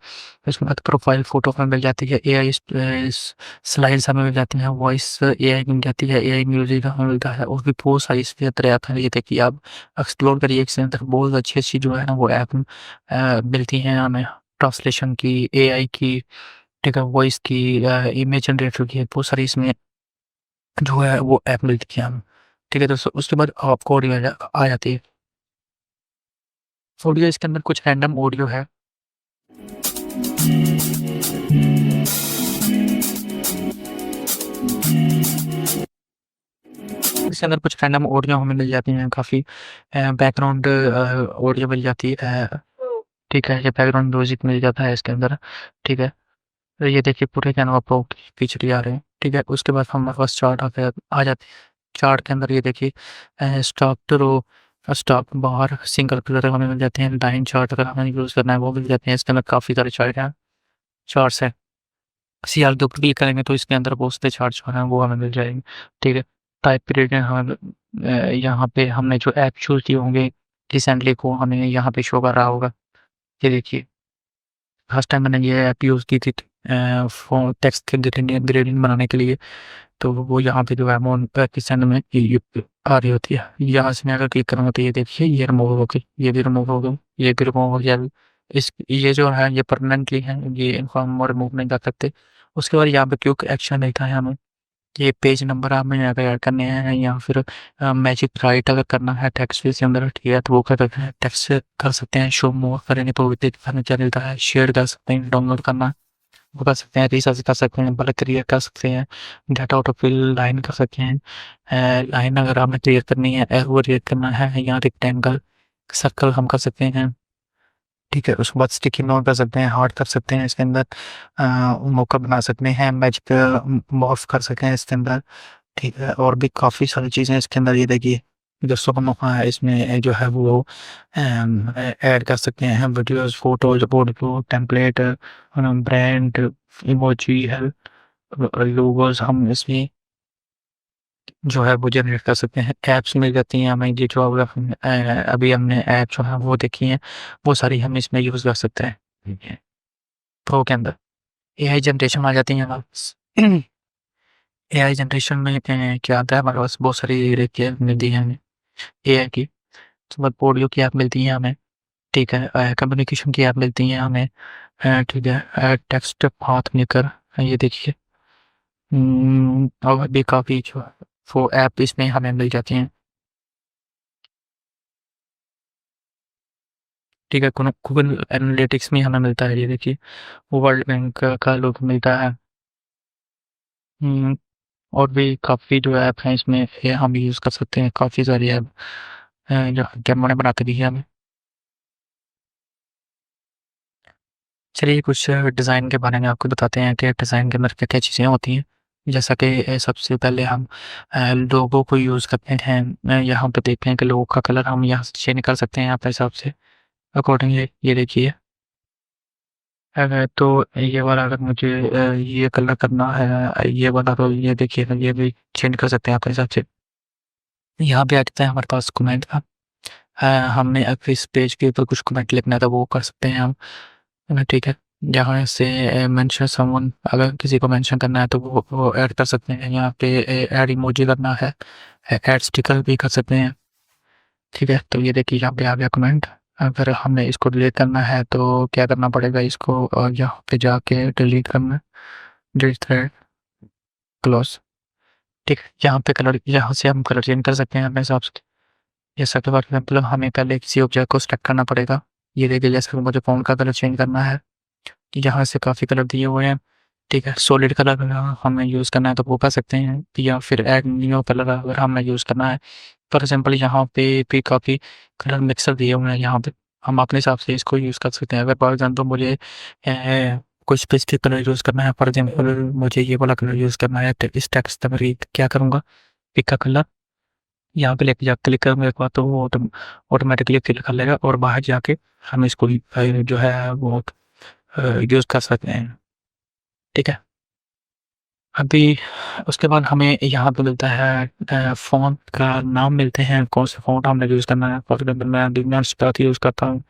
उसके बाद प्रोफाइल फोटो हमें मिल जाती है, एआई स्लाइड्स हमें मिल जाती हैं, वॉइस एआई मिल जाती है, एआई म्यूजिक हमें मिलता है, और भी बहुत सारी इसके अंदर ऐप है। ये देखिए आप एक्सप्लोर करिए, इसके अंदर बहुत अच्छी अच्छी जो है ना वो ऐप मिलती हैं हमें, ट्रांसलेशन की, एआई की। ठीक है। वॉइस की, इमेज जनरेटर की, बहुत सारी इसमें जो है वो ऐप मिलती है हमें। ठीक है दोस्तों। उसके बाद आपको ऑडियो आ जाती है। ऑडियो इसके अंदर कुछ रैंडम ऑडियो है। इसके अंदर कुछ रैंडम ऑडियो हमें मिल जाती हैं काफ़ी, बैकग्राउंड ऑडियो मिल जाती है। ठीक है। ये बैकग्राउंड म्यूजिक मिल जाता है इसके अंदर। ठीक है। तो ये देखिए पूरे कैनवा प्रो की फीचर ये आ रहे हैं। ठीक है। उसके बाद हमारे पास चार्ट आ जाते हैं। चार्ट के अंदर ये देखिए stock to row, stock bar, single pillar हमें मिल जाते हैं, लाइन चार्ट अगर हमें यूज़ करना है वो मिल जाते हैं। इसके अंदर काफ़ी सारे चार्ट्स हैं। सीआर के ऊपर क्लिक करेंगे तो इसके अंदर बहुत से चार्ट जो हैं वो हमें मिल जाएंगे। ठीक है। टाइप पीरियड हमें यहाँ पे हमने जो ऐप चूज़ किए होंगे रिसेंटली को हमें यहाँ पे शो कर रहा होगा। ये देखिए फर्स्ट टाइम मैंने ये ऐप यूज़ की थी फॉर टेक्स्ट के ग्रेडिंग बनाने के लिए, तो वो यहाँ पे जो है वो किचन में ये आ रही होती है। यहाँ से मैं अगर क्लिक करूँगा तो ये देखिए ये रिमूव हो गई, ये भी रिमूव हो गई, ये भी रिमूव हो गया। इस ये जो है ये परमानेंटली है, ये इनको हम रिमूव नहीं कर सकते। उसके बाद यहाँ पे क्विक एक्शन लिखा है हमें, ये पेज नंबर हमें अगर ऐड करने हैं या फिर मैजिक राइट अगर करना है टेक्स्ट के अंदर। ठीक है। तो वो कर सकते हैं, टेक्स्ट कर सकते हैं, शो मोर करेंगे तो दिखाने चलता है, शेयर कर सकते हैं, डाउनलोड करना वो कर सकते हैं, रिसर्च कर सकते हैं, बल्क क्रिएट कर सकते हैं, डाटा ऑटोफिल लाइन कर सकते हैं। लाइन अगर आपने क्लियर करनी है, एरो क्रिएट करना है, या रेक्टेंगल सर्कल हम कर सकते हैं। ठीक है। उसके बाद स्टिकी नोट कर सकते हैं, हार्ट कर सकते हैं इसके अंदर, मौका बना सकते हैं, मैजिक मॉर्फ कर सकते हैं इसके अंदर। ठीक है। और भी काफ़ी सारी चीज़ें इसके अंदर ये देखिए जो सब मौका है इसमें जो है वो ऐड कर सकते हैं videos, photos, audio, template, brand, emoji है, लोगोस हम इसमें जो है वो जनरेट कर सकते हैं। ऐप्स मिल जाती हैं हमें, ये जो अभी हमने ऐप जो है वो देखी हैं वो सारी हम इसमें यूज़ कर सकते हैं। ठीक है। प्रो के अंदर एआई जनरेशन आ जाती है हमारे पास। एआई जनरेशन में क्या आता है हमारे पास, बहुत सारी देखिए मिलती है हमें एआई की। उसके बाद ऑडियो की ऐप मिलती है हमें। ठीक है। कम्युनिकेशन की ऐप मिलती हैं हमें। ठीक है। टेक्स्ट पाथ मेकर ये देखिए, और भी काफ़ी जो है वो ऐप इसमें हमें मिल जाती हैं। ठीक है। गूगल एनालिटिक्स में हमें मिलता है, ये देखिए वर्ल्ड बैंक का लोग मिलता है। हुँ, और भी काफ़ी जो ऐप हैं इसमें ये हम यूज़ कर सकते हैं, काफ़ी सारी ऐप हैं जो कैनवा ने बना के दी है हमें। चलिए कुछ डिज़ाइन के बारे में आपको बताते हैं कि डिज़ाइन के अंदर क्या-क्या चीज़ें होती हैं। जैसा कि सबसे पहले हम लोगो को यूज़ करते हैं। यहाँ पे देखते हैं कि लोगो का कलर हम यहाँ से चेंज कर सकते हैं अपने हिसाब से अकॉर्डिंगली। ये देखिए तो ये वाला अगर मुझे ये कलर करना है, ये वाला तो ये देखिए ये भी चेंज कर सकते हैं अपने हिसाब से। यहाँ पे आ जाता है हमारे पास कमेंट का। हमने अब इस पेज के ऊपर कुछ कमेंट लिखना है तो वो कर सकते हैं हम। ठीक है। यहाँ से मेंशन समवन अगर किसी को मेंशन करना है तो वो ऐड कर सकते हैं। यहाँ पे ऐड इमोजी करना है, ऐड स्टिकर भी कर सकते हैं। ठीक है, तो ये देखिए यहाँ पे आ गया कमेंट। अगर हमें इसको डिलीट करना है तो क्या करना पड़ेगा, इसको यहाँ पे जाके डिलीट करना है, डिलीट थ्रेड, क्लोज। ठीक है, यहाँ पे कलर, यहाँ से हम कलर चेंज कर सकते हैं अपने हिसाब से। जैसा कि फॉर एग्जाम्पल हमें पहले किसी ऑब्जेक्ट को सिलेक्ट करना पड़ेगा। ये देखिए जैसे कि मुझे फ़ॉन्ट का कलर चेंज करना है, यहाँ से काफ़ी कलर दिए हुए हैं। ठीक है, सॉलिड कलर अगर हमें यूज़ करना है तो वो कर सकते हैं, या फिर ऐड न्यू कलर अगर हमें यूज़ करना है। फॉर एग्जाम्पल यहाँ पे भी काफ़ी कलर मिक्सर दिए हुए हैं, यहाँ पे हम अपने हिसाब से इसको यूज़ कर सकते हैं। अगर फॉर एग्जाम्पल मुझे कोई स्पेसिफिक कलर यूज़ करना है, फॉर एग्जाम्पल मुझे ये वाला कलर यूज़ करना है, तो इस टेक्स्ट पर क्या करूँगा, पिक का कलर यहाँ पे लेके जा क्लिक करूँगा एक बार तो वो ऑटोमेटिकली फिल कर लेगा और बाहर जाके हम इसको जो है वो यूज़ कर सकते हैं। ठीक है, अभी उसके बाद हमें यहाँ पे मिलता है फ़ॉन्ट का नाम मिलते हैं, कौन सा फ़ॉन्ट हमने यूज़ करना है। फॉर एग्जाम्पल मैं डिज़ाइन स्टार यूज़ करता हूँ।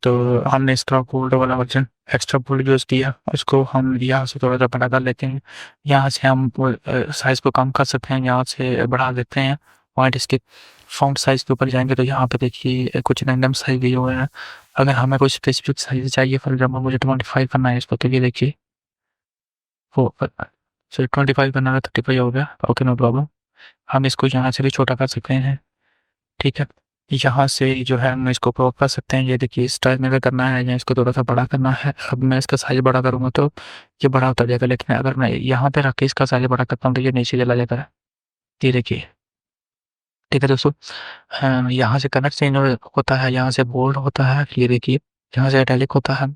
तो हमने इसका बोल्ड वाला वर्जन एक्स्ट्रा बोल्ड यूज़ किया, इसको हम यहाँ से थोड़ा सा बड़ा कर लेते हैं। यहाँ से हम साइज़ को कम कर सकते हैं, यहाँ से बढ़ा देते हैं। पॉइंट इसके फ़ॉन्ट साइज़ के ऊपर जाएंगे तो यहाँ पे देखिए कुछ रैंडम साइज़ दिए हुए हैं। अगर हमें कोई स्पेसिफिक साइज़ चाहिए, फॉर एग्जाम्पल मुझे 25 करना है इसको, तो ये देखिए वो सॉरी 25 करना था, 35 हो गया। Okay, no problem. हम इसको यहाँ से भी छोटा कर सकते हैं। ठीक है, यहाँ से जो है हम इसको क्रॉप कर सकते हैं। ये देखिए स्टाइल में अगर करना है या इसको थोड़ा सा बड़ा करना है, अब मैं इसका साइज बड़ा करूँगा तो ये बड़ा होता जाएगा, लेकिन अगर मैं यहाँ पे रख के इसका साइज बड़ा करता हूँ तो ये नीचे चला जाता है। ये देखिए। ठीक है दोस्तों, यहाँ से कलर चेंज होता है, यहाँ से बोल्ड होता है, ये देखिए यहाँ से इटैलिक होता है।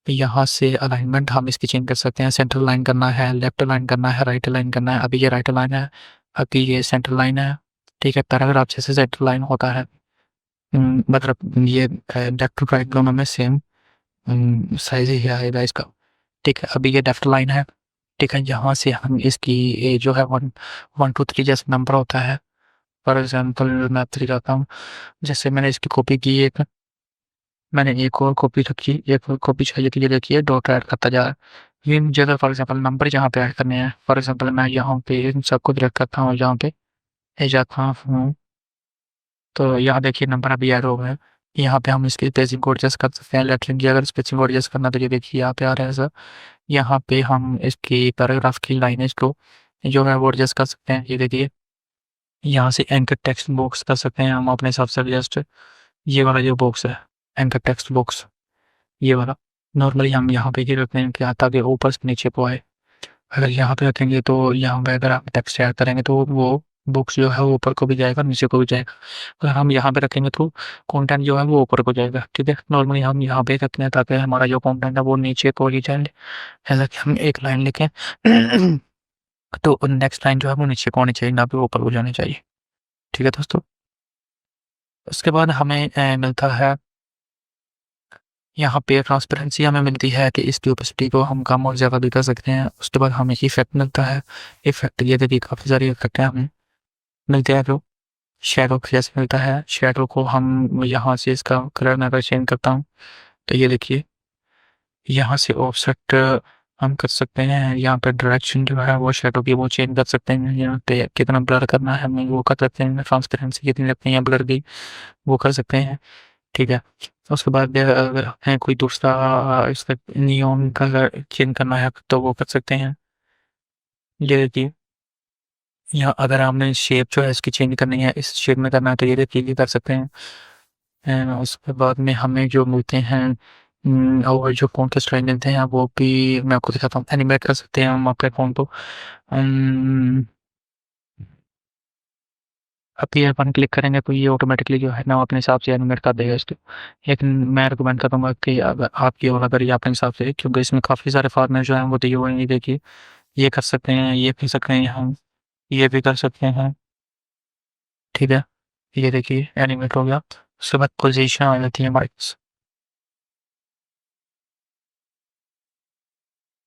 यहाँ से अलाइनमेंट हम इसकी चेंज कर सकते हैं, सेंटर लाइन करना है, लेफ्ट लाइन करना है, राइट लाइन करना है। अभी ये राइट लाइन है, अभी ये सेंटर लाइन है। ठीक है, पैराग्राफ जैसे सेंटर लाइन होता है, मतलब ये लेफ्ट टू राइट दोनों में सेम साइज ही आएगा इसका। ठीक है, अभी ये लेफ्ट लाइन है। ठीक है, यहाँ से हम इसकी ये जो है 1 2 3 जैसे नंबर होता है। फॉर एग्जाम्पल मैं 3 करता हूँ, जैसे मैंने इसकी कॉपी की एक, मैंने एक और कॉपी रखी, एक और कॉपी चाहिए तो ये देखिए डॉट ऐड करता जा रहा है। ये मुझे अगर फॉर एग्जाम्पल नंबर यहाँ पे ऐड करने हैं, फॉर एग्जाम्पल मैं यहाँ पे इन सबको सिलेक्ट करता हूँ, यहाँ पे जाता हूँ तो यहाँ देखिए नंबर अभी ऐड हो गए हैं। यहाँ पे हम इसकी स्पेसिंग को एडजस्ट कर सकते हैं, लेटरिंग की अगर स्पेसिंग को एडजस्ट करना तो ये देखिए यहाँ पे आ रहा है सर। यहाँ पे हम इसकी पैराग्राफ की लाइनेज को जो है वो एडजस्ट कर सकते हैं। ये देखिए यहाँ से एंकर टेक्स्ट बॉक्स कर सकते हैं हम अपने हिसाब से एडजस्ट। ये वाला जो बॉक्स है एंकर टेक्स्ट बॉक्स, ये वाला नॉर्मली हम यहाँ पे ये रखते हैं कि ताकि ऊपर से नीचे को आए। अगर यहाँ पे रखेंगे तो यहाँ पे अगर आप टेक्स्ट ऐड करेंगे तो वो बुक्स जो है वो ऊपर को भी जाएगा, नीचे को भी जाएगा। अगर हम यहाँ पे रखेंगे तो कंटेंट जो है वो ऊपर को जाएगा। ठीक है, नॉर्मली हम यहाँ पे रखते हैं ताकि हमारा जो कंटेंट है वो नीचे को ही जाए। ऐसा कि हम एक लाइन लिखें तो नेक्स्ट लाइन जो है वो नीचे को आनी चाहिए, ना कि ऊपर को जानी चाहिए। ठीक है दोस्तों, उसके बाद हमें मिलता है यहाँ पे ट्रांसपेरेंसी हमें मिलती है कि इसकी ओपेसिटी को हम कम और ज़्यादा भी कर सकते हैं। उसके बाद हमें इफेक्ट मिलता है। इफेक्ट ये देखिए काफ़ी सारे इफेक्ट हैं हमें मिलते हैं। जो शैडो जैसे मिलता है, शैडो को हम यहाँ से इसका कलर मैं अगर चेंज करता हूँ तो ये देखिए यहाँ से ऑफसेट हम कर सकते हैं। यहाँ पे डायरेक्शन जो है वो शैडो की वो चेंज कर सकते हैं। यहाँ पे कितना ब्लर करना है हमें वो कर सकते हैं। ट्रांसपेरेंसी कितनी रखनी है ब्लर की वो कर सकते हैं। ठीक है, उसके बाद अगर है कोई दूसरा इसका नियॉन कलर चेंज करना है तो वो कर सकते हैं। ये देखिए यहाँ अगर हमने शेप जो है इसकी चेंज करनी है, इस शेप में करना है तो ये देखिए ये कर सकते हैं। उसके बाद में हमें जो मिलते हैं और जो फ़ोन के स्टाइल मिलते हैं वो भी मैं आपको दिखाता हूँ। एनिमेट कर सकते हैं हम अपने फ़ोन को। उम, अभी अपन क्लिक करेंगे तो ये ऑटोमेटिकली जो है ना अपने हिसाब से एनिमेट कर देगा इसको। लेकिन मैं रिकमेंड करूँगा कि अगर आप ये वाला करिए अपने हिसाब से, क्योंकि इसमें काफ़ी सारे फॉर्मेट जो हैं वो दिए हुए हैं। ये देखिए, ये कर सकते हैं, ये कर सकते हैं हम, ये भी कर सकते हैं, ठीक है? ये देखिए एनिमेट हो गया। उसके बाद पोज़ीशन आ जाती है हमारे पास।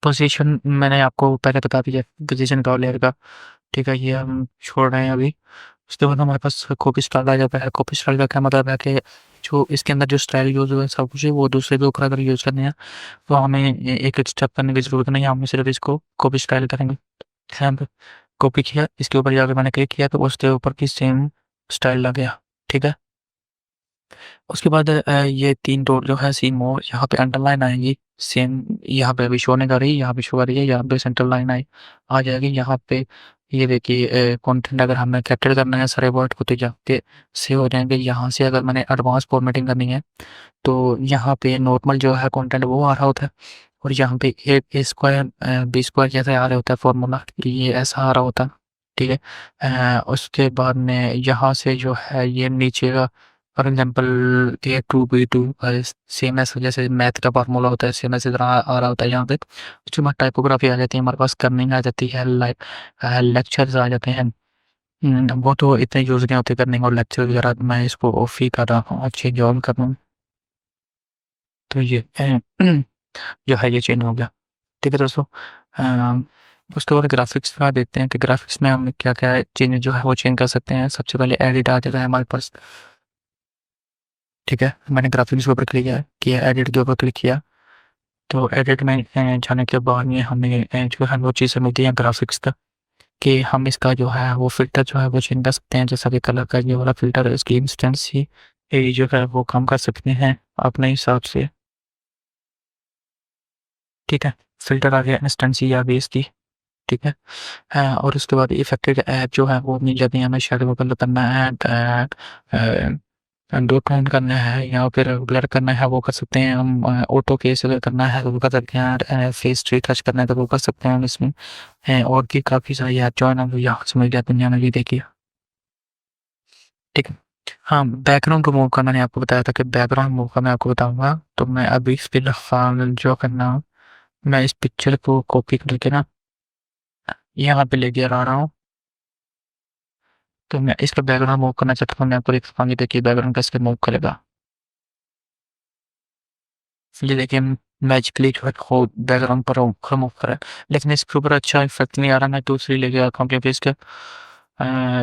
पोज़ीशन मैंने आपको पहले बता दिया, पोज़ीशन का लेयर का, ठीक है? ये हम छोड़ रहे हैं अभी। उसके बाद हमारे पास कॉपी स्टाइल आ जाता है। कॉपी स्टाइल का क्या मतलब है कि जो इसके अंदर जो स्टाइल यूज़ हुआ है सब कुछ है वो दूसरे के ऊपर अगर यूज़ करने हैं तो हमें एक-एक स्टेप करने की ज़रूरत नहीं है। हम सिर्फ़ इसको कॉपी स्टाइल करेंगे। यहाँ पे कॉपी किया, इसके ऊपर जाके मैंने क्लिक किया तो उसके ऊपर की सेम स्टाइल आ गया, ठीक है? उसके बाद ये 3 डॉट जो है सी मोर, यहाँ पे अंडरलाइन आएगी, सेम यहाँ पे अभी शो नहीं कर रही, यहाँ पे शो कर रही है, यहाँ पे सेंटर लाइन आ जाएगी। यहाँ पे ये देखिए कंटेंट अगर हमें कैप्चर करना है सारे वर्ड को तो यहाँ पे सेव हो जाएंगे। यहाँ से अगर मैंने एडवांस फॉर्मेटिंग करनी है तो यहाँ पे नॉर्मल जो है कंटेंट वो आ रहा होता है, और यहाँ पे ए स्क्वायर बी स्क्वायर जैसे आ रहा होता है फॉर्मूला, ये ऐसा आ रहा होता है, ठीक है? उसके बाद में यहाँ से जो है ये नीचे का for example A to B to same ऐसा जैसे मैथ का फार्मूला होता है सेम ऐसे तरह आ रहा होता है यहाँ पे। उसके बाद टाइपोग्राफी आ जाती है हमारे पास, करनिंग आ जाती है, लाइक लेक्चर्स आ जाते हैं। वो तो इतने यूज़ नहीं होते करनिंग और लेक्चर वगैरह, मैं इसको ऑफ ही कर रहा हूँ, अच्छी जॉब कर रहा हूँ। तो ये जो है ये चेंज हो गया, ठीक है दोस्तों। अ, उसके बाद ग्राफ़िक्स का देखते हैं कि ग्राफ़िक्स में हम क्या-क्या चेंज जो है वो चेंज कर सकते हैं। सबसे पहले एडिट आ जाता है हमारे पास, ठीक है? मैंने ग्राफ़िक्स के ऊपर क्लिक किया, एडिट के ऊपर क्लिक किया, तो एडिट में जाने के बाद में हमें जो है वो चीज़ें मिलती हैं ग्राफ़िक्स का, कि हम इसका जो है वो फ़िल्टर जो है वो चेंज कर सकते हैं। जैसा कि कलर का ये वाला फ़िल्टर है, इसकी इंस्टेंसी ये जो है वो कम कर सकते हैं अपने हिसाब से, ठीक है? फ़िल्टर आ गया, इंस्टेंसी आ गई इसकी, ठीक है? और उसके बाद इफ़ेक्टेड ऐप जो है वो मिल जाती है, हमें शैडो कलर करना है, डॉट टोन करना है या फिर ब्लर करना है वो कर सकते हैं हम। ऑटो केस अगर करना है तो वो कर सकते हैं, फेस रिटच करना है तो वो कर सकते हैं हम इसमें। और भी काफ़ी सारी ऐप जो है ना वो यहाँ से मिल जाती हैं, ये देखिए, ठीक है? हाँ, बैकग्राउंड रिमूव करना मैंने आपको बताया था कि बैकग्राउंड रिमूव का मैं आपको बताऊँगा, तो मैं अभी फ़िलहाल जो करना, मैं इस पिक्चर को कॉपी करके ना यहाँ पे लेके आ रहा हूँ। तो मैं इसका बैकग्राउंड मूव करना चाहता हूँ, मैं आपको दिखाता हूँ, ये देखिए बैकग्राउंड कैसे मूव करेगा। ये देखिए मैजिकली जो है वो बैकग्राउंड पर मूव कर रहा है, लेकिन इसके ऊपर अच्छा इफेक्ट नहीं आ रहा। मैं दूसरी लेके आता हूँ क्योंकि इसका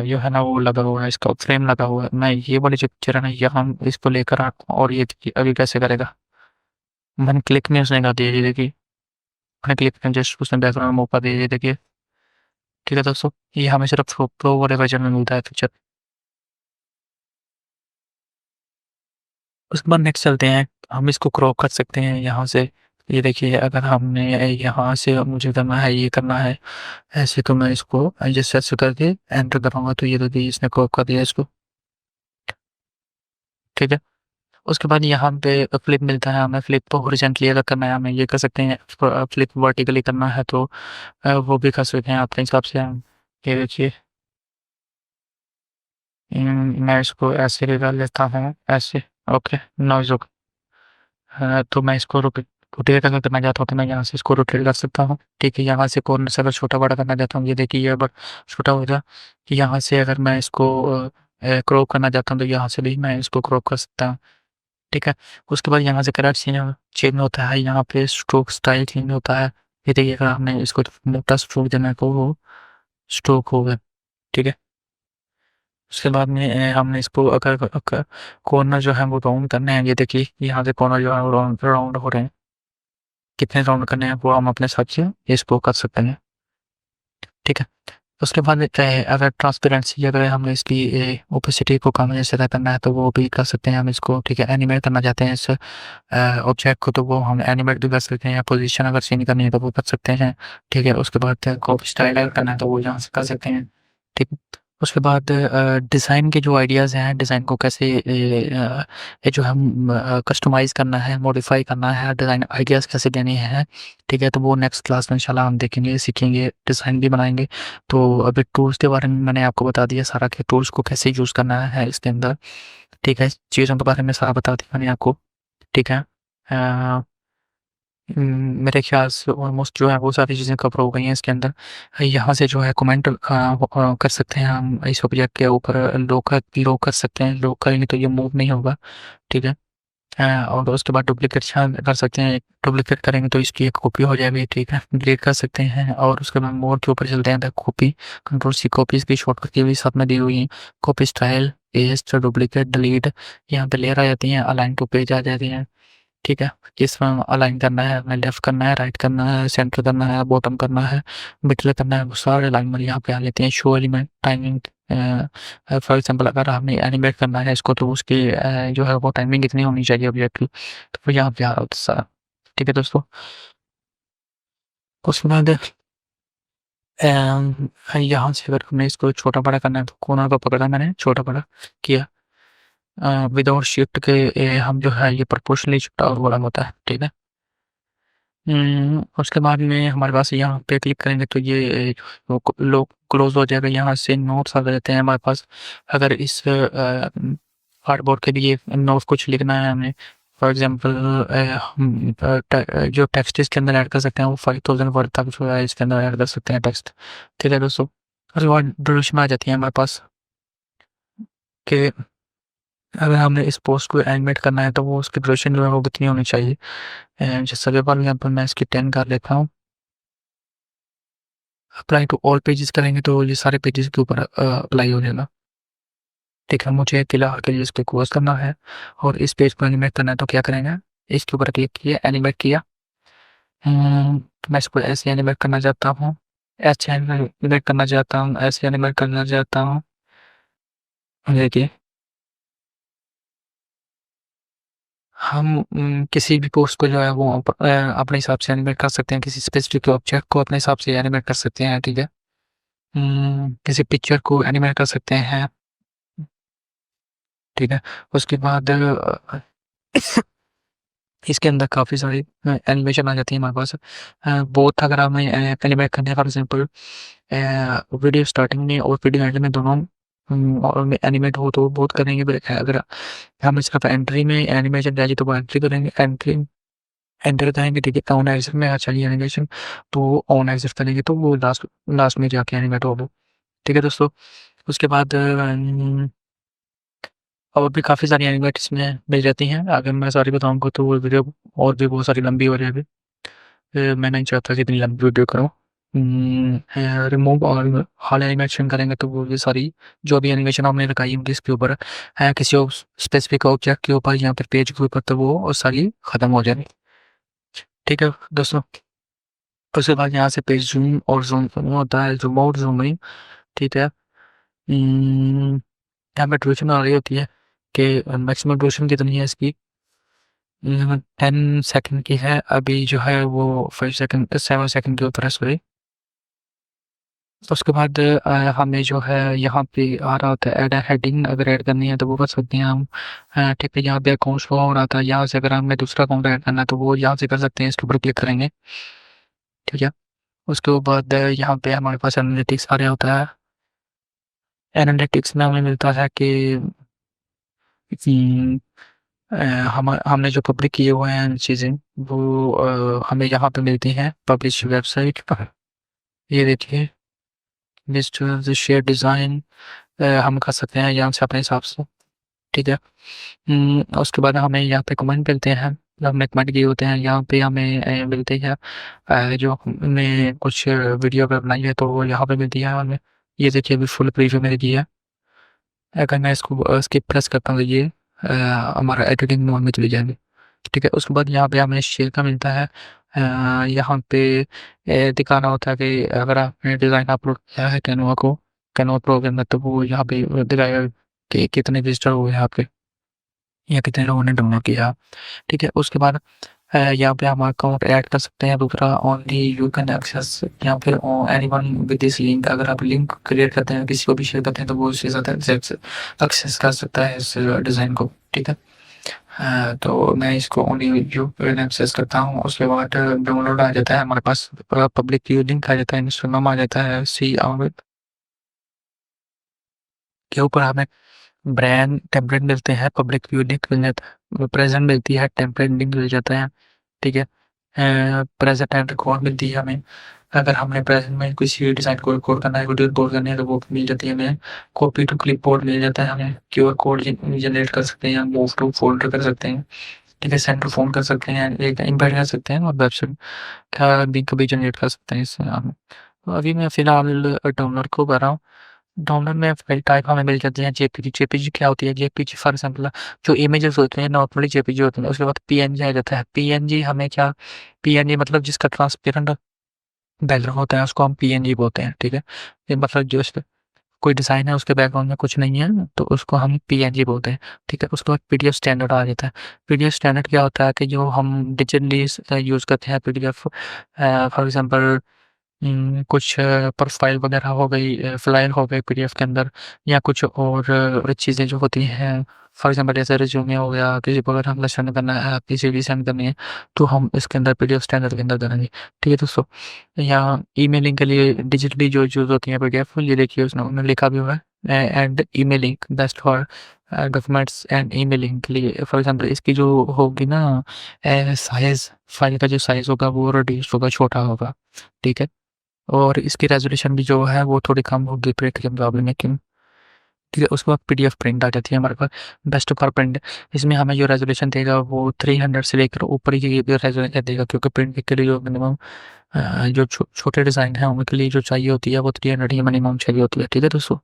जो है ना वो लगा हुआ है, इसका फ्रेम लगा हुआ है। मैं ये वाली जो पिक्चर है ना यहाँ इसको लेकर आता हूँ, और ये देखिए अभी कैसे करेगा। मैंने क्लिक में उसने कर दिया, ये देखिए मैंने क्लिक में जस्ट उसने बैकग्राउंड मूव कर दिया, ये देखिए, ठीक है दोस्तों? ये हमें सिर्फ प्रो वाले वर्जन में मिलता है फीचर। उसके बाद नेक्स्ट चलते हैं, हम इसको क्रॉप कर सकते हैं यहाँ से। ये देखिए अगर हमने यहाँ से मुझे करना है, ये करना है ऐसे, तो मैं इसको जैसे ऐसे करके एंटर करूँगा तो ये देखिए इसने क्रॉप कर दिया इसको, ठीक है? उसके बाद यहाँ पे फ्लिप मिलता है हमें, फ्लिप को हॉरिज़ॉन्टली अगर करना है हमें ये कर सकते हैं, फ्लिप वर्टिकली करना है तो वो भी कर सकते हैं अपने हिसाब से हम। ये देखिए मैं इसको ऐसे कर लेता हूँ, ऐसे, ओके नॉइज़ ओके। तो मैं इसको रोटेट अगर करना चाहता हूँ तो मैं यहाँ से इसको रोटेट कर सकता हूँ, ठीक है? यहाँ से कॉर्नर से अगर छोटा बड़ा करना चाहता हूँ, ये देखिए ये अब छोटा हो गया। यहाँ से अगर मैं इसको क्रॉप करना चाहता हूँ तो यहाँ से भी मैं इसको क्रॉप कर सकता हूँ, ठीक है? उसके बाद यहाँ से कलर चेंज चेंज होता है, यहाँ पे स्ट्रोक स्टाइल चेंज होता है। ये देखिए अगर हमने इसको मोटा स्ट्रोक देना है तो वो स्ट्रोक होगा, ठीक है? उसके बाद में हमने इसको अगर कॉर्नर जो है वो राउंड करने हैं, ये देखिए यहाँ से कॉर्नर जो है वो राउंड राउंड हो रहे हैं। कितने राउंड करने हैं वो हम अपने हिसाब से इसको कर सकते हैं, ठीक है? उसके बाद अगर ट्रांसपेरेंसी अगर हमने इसकी ओपेसिटी को कम या ज़्यादा करना है तो वो भी कर सकते हैं हम इसको, ठीक है? एनिमेट करना चाहते हैं इस ऑब्जेक्ट को तो वो हम एनिमेट भी कर सकते हैं, या पोजीशन अगर चेंज करनी है तो वो कर सकते हैं, ठीक है? उसके बाद कॉपी स्टाइल ऐड करना है तो वो यहाँ से कर सकते हैं, ठीक है? उसके बाद डिज़ाइन के जो आइडियाज़ हैं, डिज़ाइन को कैसे ये जो हम कस्टमाइज़ करना है, मॉडिफ़ाई करना है, डिज़ाइन आइडियाज़ कैसे देने हैं, ठीक है? तो वो नेक्स्ट क्लास में इंशाल्लाह हम देखेंगे, सीखेंगे, डिज़ाइन भी बनाएँगे। तो अभी टूल्स के बारे में मैंने आपको बता दिया सारा कि टूल्स को कैसे यूज़ करना है इसके अंदर, ठीक है? चीज़ों के बारे में सारा बता दिया मैंने आपको, ठीक है? अ मेरे ख़्याल से ऑलमोस्ट जो है वो सारी चीज़ें कवर हो गई हैं इसके अंदर। यहाँ से जो है कमेंट कर सकते हैं हम इस ऑब्जेक्ट के ऊपर लो कर सकते हैं, लो करेंगे तो ये मूव नहीं होगा, ठीक है? और उसके बाद डुप्लीकेशन कर सकते हैं, डुप्लीकेट करेंगे तो इसकी एक कॉपी हो जाएगी, ठीक है? डिलीट कर सकते हैं और उसके बाद मोर के ऊपर चलते हैं तो कॉपी, कंट्रोल सी कॉपीज़ की शॉर्टकट की भी साथ में दी हुई है। Copy style, paste, duplicate, delete यहाँ पे लेयर आ जाती हैं, अलाइन टू पेज आ जाती हैं। ठीक है, किस में अलाइन करना है, हमें लेफ्ट करना है, राइट करना है, सेंटर करना है, बॉटम करना है, मिडल करना है, वो सारे अलाइनमेंट यहाँ पे आ जाते हैं। Show element timing, for example अगर हमने एनिमेट करना है इसको तो उसकी जो है वो टाइमिंग कितनी होनी चाहिए ऑब्जेक्ट की, तो वो यहाँ पे आ रहा होता है सारा। ठीक है दोस्तों, उसके बाद यहाँ से अगर हमने इसको छोटा बड़ा करना है तो कोना को पकड़ा मैंने, छोटा बड़ा किया। विदाउट शिफ्ट के हम जो है ये प्रोपोर्शनली छोटा और बड़ा होता है, ठीक है। उसके बाद में हमारे पास यहाँ पे क्लिक करेंगे तो ये लोग क्लोज हो जाएगा। यहाँ से नोट्स आ जाते हैं हमारे पास। अगर इस कार्डबोर्ड के लिए नोट्स कुछ लिखना है हमें, फॉर एग्जांपल हम जो टेक्स्ट इसके अंदर ऐड कर सकते हैं वो 5000 वर्ड तक जो है इसके अंदर ऐड कर सकते हैं टेक्स्ट। ठीक है दोस्तों, उसके बाद ड्यूरेशन आ जाती है हमारे पास कि अगर हमने इस पोस्ट को एनिमेट करना है तो वो उसकी ड्यूरेशन जो है वो कितनी होनी चाहिए। जैसे फॉर एग्जांपल मैं इसकी 10 कर लेता हूँ। अप्लाई टू ऑल पेजेस करेंगे तो ये सारे पेजेस के ऊपर अप्लाई हो जाएगा। ठीक है, मुझे फिलहाल के लिए इस पे क्लोज करना है और इस पेज को एनिमेट करना है तो क्या करेंगे, इसके ऊपर क्लिक किया, एनिमेट किया। मैं इसको ऐसे एनिमेट करना चाहता हूँ, ऐसे एनिमेट करना चाहता हूँ, ऐसे एनिमेट करना चाहता हूँ। देखिए, हम किसी भी पोस्ट को जो है वो अपने हिसाब से एनिमेट कर सकते हैं, किसी स्पेसिफिक ऑब्जेक्ट को अपने हिसाब से एनिमेट कर सकते हैं, ठीक है। किसी पिक्चर को एनिमेट कर सकते हैं, ठीक है। उसके बाद इसके अंदर काफ़ी सारी एनिमेशन आ जाती है हमारे पास। बोथ अगर हमें एनिमेट करने हैं, फॉर एग्जांपल वीडियो स्टार्टिंग में और वीडियो एंड में दोनों और में एनिमेट हो तो बोथ करेंगे। अगर हम सिर्फ एंट्री में एनिमेशन चाहिए तो वो एंट्री करेंगे, एंट्री एंटर करेंगे, ठीक है। ऑन एग्जिट में चाहिए एनिमेशन तो ऑन एग्जिट करेंगे तो वो लास्ट लास्ट में जाके एनिमेट होगा, ठीक है दोस्तों। उसके बाद और भी काफ़ी सारी एनिमेट इसमें मिल जाती हैं। अगर मैं सारी बताऊँगा तो वो वीडियो और भी बहुत सारी लंबी हो जाएगी। मैं नहीं चाहता कि इतनी लंबी वीडियो करूँ। रिमूव और हॉल एनिमेशन करेंगे तो वो ये सारी जो भी एनिमेशन हमने लगाई होंगी इसके ऊपर किसी स्पेसिफिक ऑब्जेक्ट के ऊपर या फिर पेज के ऊपर तो वो सारी ख़त्म हो जाएगी, ठीक है दोस्तों। उसके बाद यहाँ से पेज जूम और जूम होता है, जूम आउट जूम इन, ठीक है। यहाँ पे ड्यूरेशन आ रही होती है कि मैक्सिमम ड्यूरेशन कितनी है इसकी, 10 सेकंड की है। अभी जो है वो 5 सेकंड 7 सेकंड के ऊपर है, सॉरी। उसके बाद हमें जो है यहाँ पे आ रहा होता है ऐड हेडिंग, अगर ऐड करनी है तो वो कर सकते हैं हम। ठीक है, यहाँ पे अकाउंट शो हो रहा था, यहाँ से अगर हमें दूसरा अकाउंट ऐड करना है तो वो यहाँ से कर सकते हैं, इसके ऊपर क्लिक करेंगे, ठीक है। उसके बाद यहाँ पे हमारे पास एनालिटिक्स आ रहा होता है। एनालिटिक्स में हमें मिलता है कि हम्म, हमने जो पब्लिक किए हुए हैं चीज़ें वो हमें यहाँ पे मिलती हैं पब्लिश वेबसाइट पर। ये देखिए, लिस्ट शेयर डिज़ाइन हम कर सकते हैं यहाँ से अपने हिसाब से, ठीक है। उसके बाद हमें यहाँ पे कमेंट मिलते हैं, जो हमने कमेंट किए होते हैं यहाँ पे हमें मिलते हैं। जो हमने कुछ वीडियो अगर बनाई है तो वो यहाँ पे मिलती है हमें। ये देखिए, अभी फुल प्रीव्यू मैंने की है। अगर मैं इसको स्किप प्रेस करता हूँ तो ये हमारा एडिटिंग मोड में चली जाएगी, ठीक है। उसके बाद यहाँ पे हमें शेयर का मिलता है। यहाँ पे दिखाना होता है कि अगर आपने डिज़ाइन अपलोड किया है कैनवा प्रो के अंदर तो वो यहाँ पे दिखाएगा कि कितने विजिटर हुए हैं आपके या कितने लोगों ने डाउनलोड किया, ठीक है। उसके बाद यहाँ पे हम अकाउंट ऐड कर सकते हैं। दूसरा ओनली यू कैन एक्सेस, यहाँ पे एनीवन विद दिस लिंक, अगर आप लिंक क्रिएट करते हैं किसी को भी शेयर करते हैं तो वो उसके साथ एक्सेस कर सकता है इस डिज़ाइन को, ठीक है। तो मैं इसको ओनली यू कैन एक्सेस करता हूँ। उसके बाद डाउनलोड आ जाता है हमारे पास, पब्लिक व्यू लिंक आ जाता है, इंस्टाग्राम आ जाता है, सी के ऊपर हमें ब्रांड टेम्पलेट मिलते हैं, पब्लिक व्यू लिंक मिल जाता है, प्रेजेंट मिलती है, टेम्पलेट लिंक मिल जाता है, ठीक है। प्रेजेंट एंड रिकॉर्ड मिलती है हमें, अगर हमने प्रेजेंट में किसी डिज़ाइन को रिकॉर्ड करना है, वीडियो रिकॉर्ड करनी है तो वो मिल जाती है हमें। कॉपी टू क्लिपबोर्ड मिल जाता है हमें, क्यूआर कोड जनरेट कर सकते हैं, मूव टू फोल्डर कर सकते हैं, ठीक है, सेंड टू फोन कर सकते हैं, एक इम्पेयर कर सकते हैं, और वेबसाइट का लिंक भी जनरेट कर सकते हैं इससे हम। तो अभी मैं फ़िलहाल डाउनलोड को कर रहा हूँ। डाउनलोड में फाइल टाइप हमें मिल जाते हैं जेपीजी। जेपीजी क्या होती है? जेपीजी फॉर एग्जांपल जो इमेजेस होते हैं नॉर्मली जेपीजी होते हैं, उसके बाद पीएनजी आ जाता है। पीएनजी हमें क्या, पीएनजी मतलब जिसका ट्रांसपेरेंट बैकग्राउंड होता है उसको हम पीएनजी बोलते हैं, ठीक है। ये मतलब जो इस पे कोई डिज़ाइन है उसके बैकग्राउंड में कुछ नहीं है तो उसको हम पीएनजी बोलते हैं, ठीक है। उसके बाद पीडीएफ स्टैंडर्ड आ जाता है। पीडीएफ स्टैंडर्ड क्या होता है कि जो हम डिजिटली यूज़ करते हैं पीडीएफ, फॉर एग्जांपल कुछ प्रोफाइल वगैरह हो गई, फ़्लायर हो गए पीडीएफ के अंदर, या कुछ और चीज़ें जो होती हैं, फॉर एग्जांपल जैसे रिज्यूमे हो गया, किसी को अगर हमें सेंड करना है, अपनी सीवी सेंड करनी है, तो हम इसके अंदर पीडीएफ स्टैंडर्ड के अंदर करेंगे, ठीक है दोस्तों। या ईमेलिंग के लिए डिजिटली जो यूज़ होती है पीडीएफ, ये देखिए उसने उन्होंने लिखा भी हुआ है, and emailing best for documents and emailing के लिए। फॉर एग्जांपल इसकी जो होगी ना साइज़, फाइल का जो साइज़ होगा वो रिड्यूस होगा, छोटा होगा, ठीक है। और इसकी रेज़ोल्यूशन भी जो है वो थोड़ी कम होगी प्रिंट के मुकाबले में, क्यों? ठीक है, उसके बाद पीडीएफ प्रिंट आ जाती है हमारे पास, बेस्ट फॉर प्रिंट। इसमें हमें जो रेज़ोल्यूशन देगा वो 300 से लेकर ऊपर ही रेज़ोल्यूशन देगा, क्योंकि प्रिंट के लिए जो मिनिमम जो छोटे डिज़ाइन हैं उनके लिए जो चाहिए होती है वो 300 ही मिनिमम चाहिए होती है, ठीक है दोस्तों।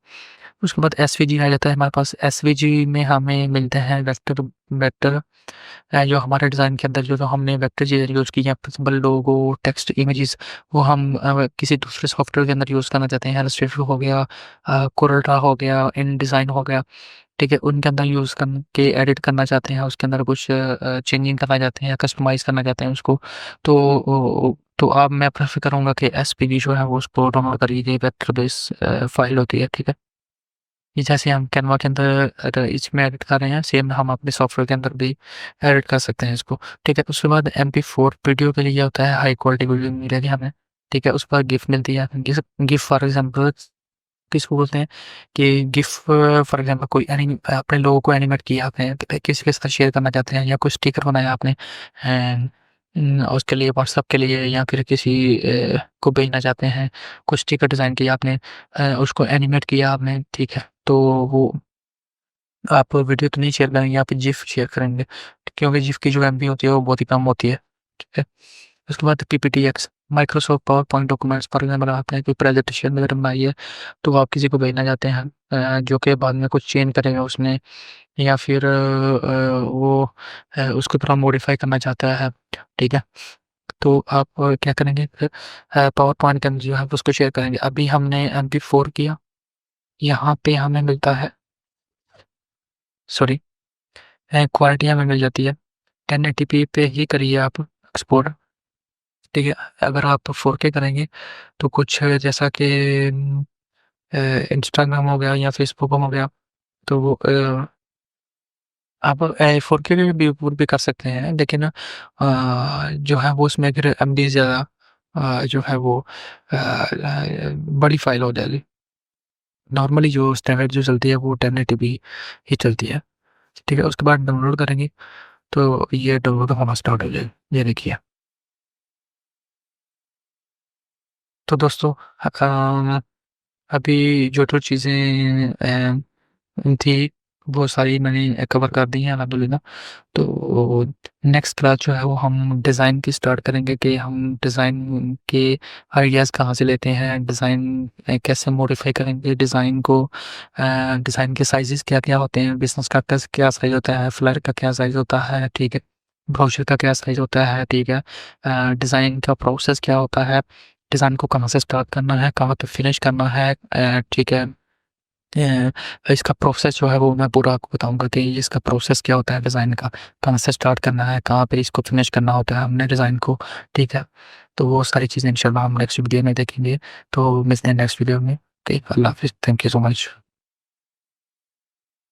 उसके बाद एसवीजी आ जाता है हमारे पास। एसवीजी में हमें मिलते हैं वेक्टर, वेक्टर जो हमारे डिज़ाइन के अंदर जो हमने वेक्टर चीज़ें यूज़ की हैं, सिंपल लोगो, टेक्स्ट, इमेजेस, वो हम किसी दूसरे सॉफ्टवेयर के अंदर यूज़ करना चाहते हैं। इलस्ट्रेटर हो गया, कोरल्ड्रा हो गया, इन डिज़ाइन हो गया, ठीक है, उनके अंदर यूज़ करके एडिट करना चाहते हैं, उसके अंदर कुछ चेंजिंग करना चाहते हैं या कस्टमाइज़ करना चाहते हैं उसको, तो तो अब मैं प्रेफ़र करूँगा कि एसवीजी जो है वो उसको डाउनलोड करिए, ये वेक्टर बेस फ़ाइल होती है, ठीक है। ये जैसे हम कैनवा के अंदर इसमें एडिट कर रहे हैं, सेम हम अपने सॉफ्टवेयर के अंदर भी एडिट कर सकते हैं इसको, ठीक है। उसके बाद MP4 वीडियो के लिए होता है, हाई क्वालिटी वीडियो मिलेगी हमें, ठीक है। उस पर गिफ मिलती है, गिफ फॉर एग्जांपल किसको बोलते हैं कि गिफ, फॉर एग्जांपल कोई अपने लोगों को एनिमेट किया आपने, किसी के साथ शेयर करना चाहते हैं, या कोई स्टिकर बनाया आपने उसके लिए व्हाट्सएप के लिए, या फिर किसी को भेजना चाहते हैं, कुछ स्टिकर डिज़ाइन किया आपने, उसको एनिमेट किया आपने, ठीक है। तो वो आप वीडियो तो नहीं शेयर करेंगे, आप जिफ शेयर करेंगे, क्योंकि जिफ की जो एमबी होती है वो बहुत ही कम होती है, ठीक है। उसके बाद PPTX, Microsoft power point documents, for example आपने कोई प्रेजेंटेशन वगैरह बनाई है तो आप किसी को भेजना चाहते हैं, जो कि बाद में कुछ चेंज करेगा उसमें, या फिर वो उसको थोड़ा मॉडिफाई करना चाहता है, ठीक है। तो आप क्या करेंगे फिर, पावर पॉइंट के अंदर जो है उसको शेयर करेंगे। अभी हमने MP4 किया, यहाँ पे हमें मिलता है, सॉरी, क्वालिटी हमें मिल जाती है 1080p पे ही करिए आप एक्सपोर्ट, ठीक है। अगर आप 4K करेंगे तो कुछ जैसा कि इंस्टाग्राम हो गया या फेसबुक हो गया, तो वो आप 4K भी उपलोड भी कर सकते हैं, लेकिन जो है वो उसमें फिर एमबी ज़्यादा जो है वो बड़ी फाइल हो जाएगी। नॉर्मली जो स्टैंडर्ड जो चलती है वो 1080p ही चलती है, ठीक है। उसके बाद डाउनलोड करेंगे तो ये डाउनलोड होना स्टार्ट हो जाएगा, ये देखिए। तो दोस्तों अभी जो चीज़ें थी वो सारी मैंने कवर कर दी हैं अल्हम्दुलिल्लाह। तो नेक्स्ट क्लास जो है वो हम डिज़ाइन की स्टार्ट करेंगे कि हम डिज़ाइन के आइडियाज़ कहाँ से लेते हैं, डिज़ाइन कैसे मॉडिफाई करेंगे डिज़ाइन को, डिज़ाइन के साइज़ेस क्या-क्या होते हैं, बिज़नेस कार्ड का क्या साइज़ होता है, फ्लायर का क्या साइज़ होता है, ठीक है, ब्रोशर का क्या साइज़ होता है, ठीक है, डिज़ाइन का प्रोसेस क्या होता है, डिज़ाइन को कहाँ से स्टार्ट करना है, कहाँ पे फिनिश करना है, ठीक है। इसका प्रोसेस जो है वो मैं पूरा आपको बताऊँगा कि इसका प्रोसेस क्या होता है डिज़ाइन का, कहाँ से स्टार्ट करना है, कहाँ पे इसको फिनिश करना होता है हमने डिज़ाइन को, ठीक है? तो वो सारी चीज़ें इंशाल्लाह हम नेक्स्ट वीडियो में देखेंगे। तो मिलते हैं नेक्स्ट वीडियो में। ओके, अल्लाह हाफ़िज़। Thank you so much.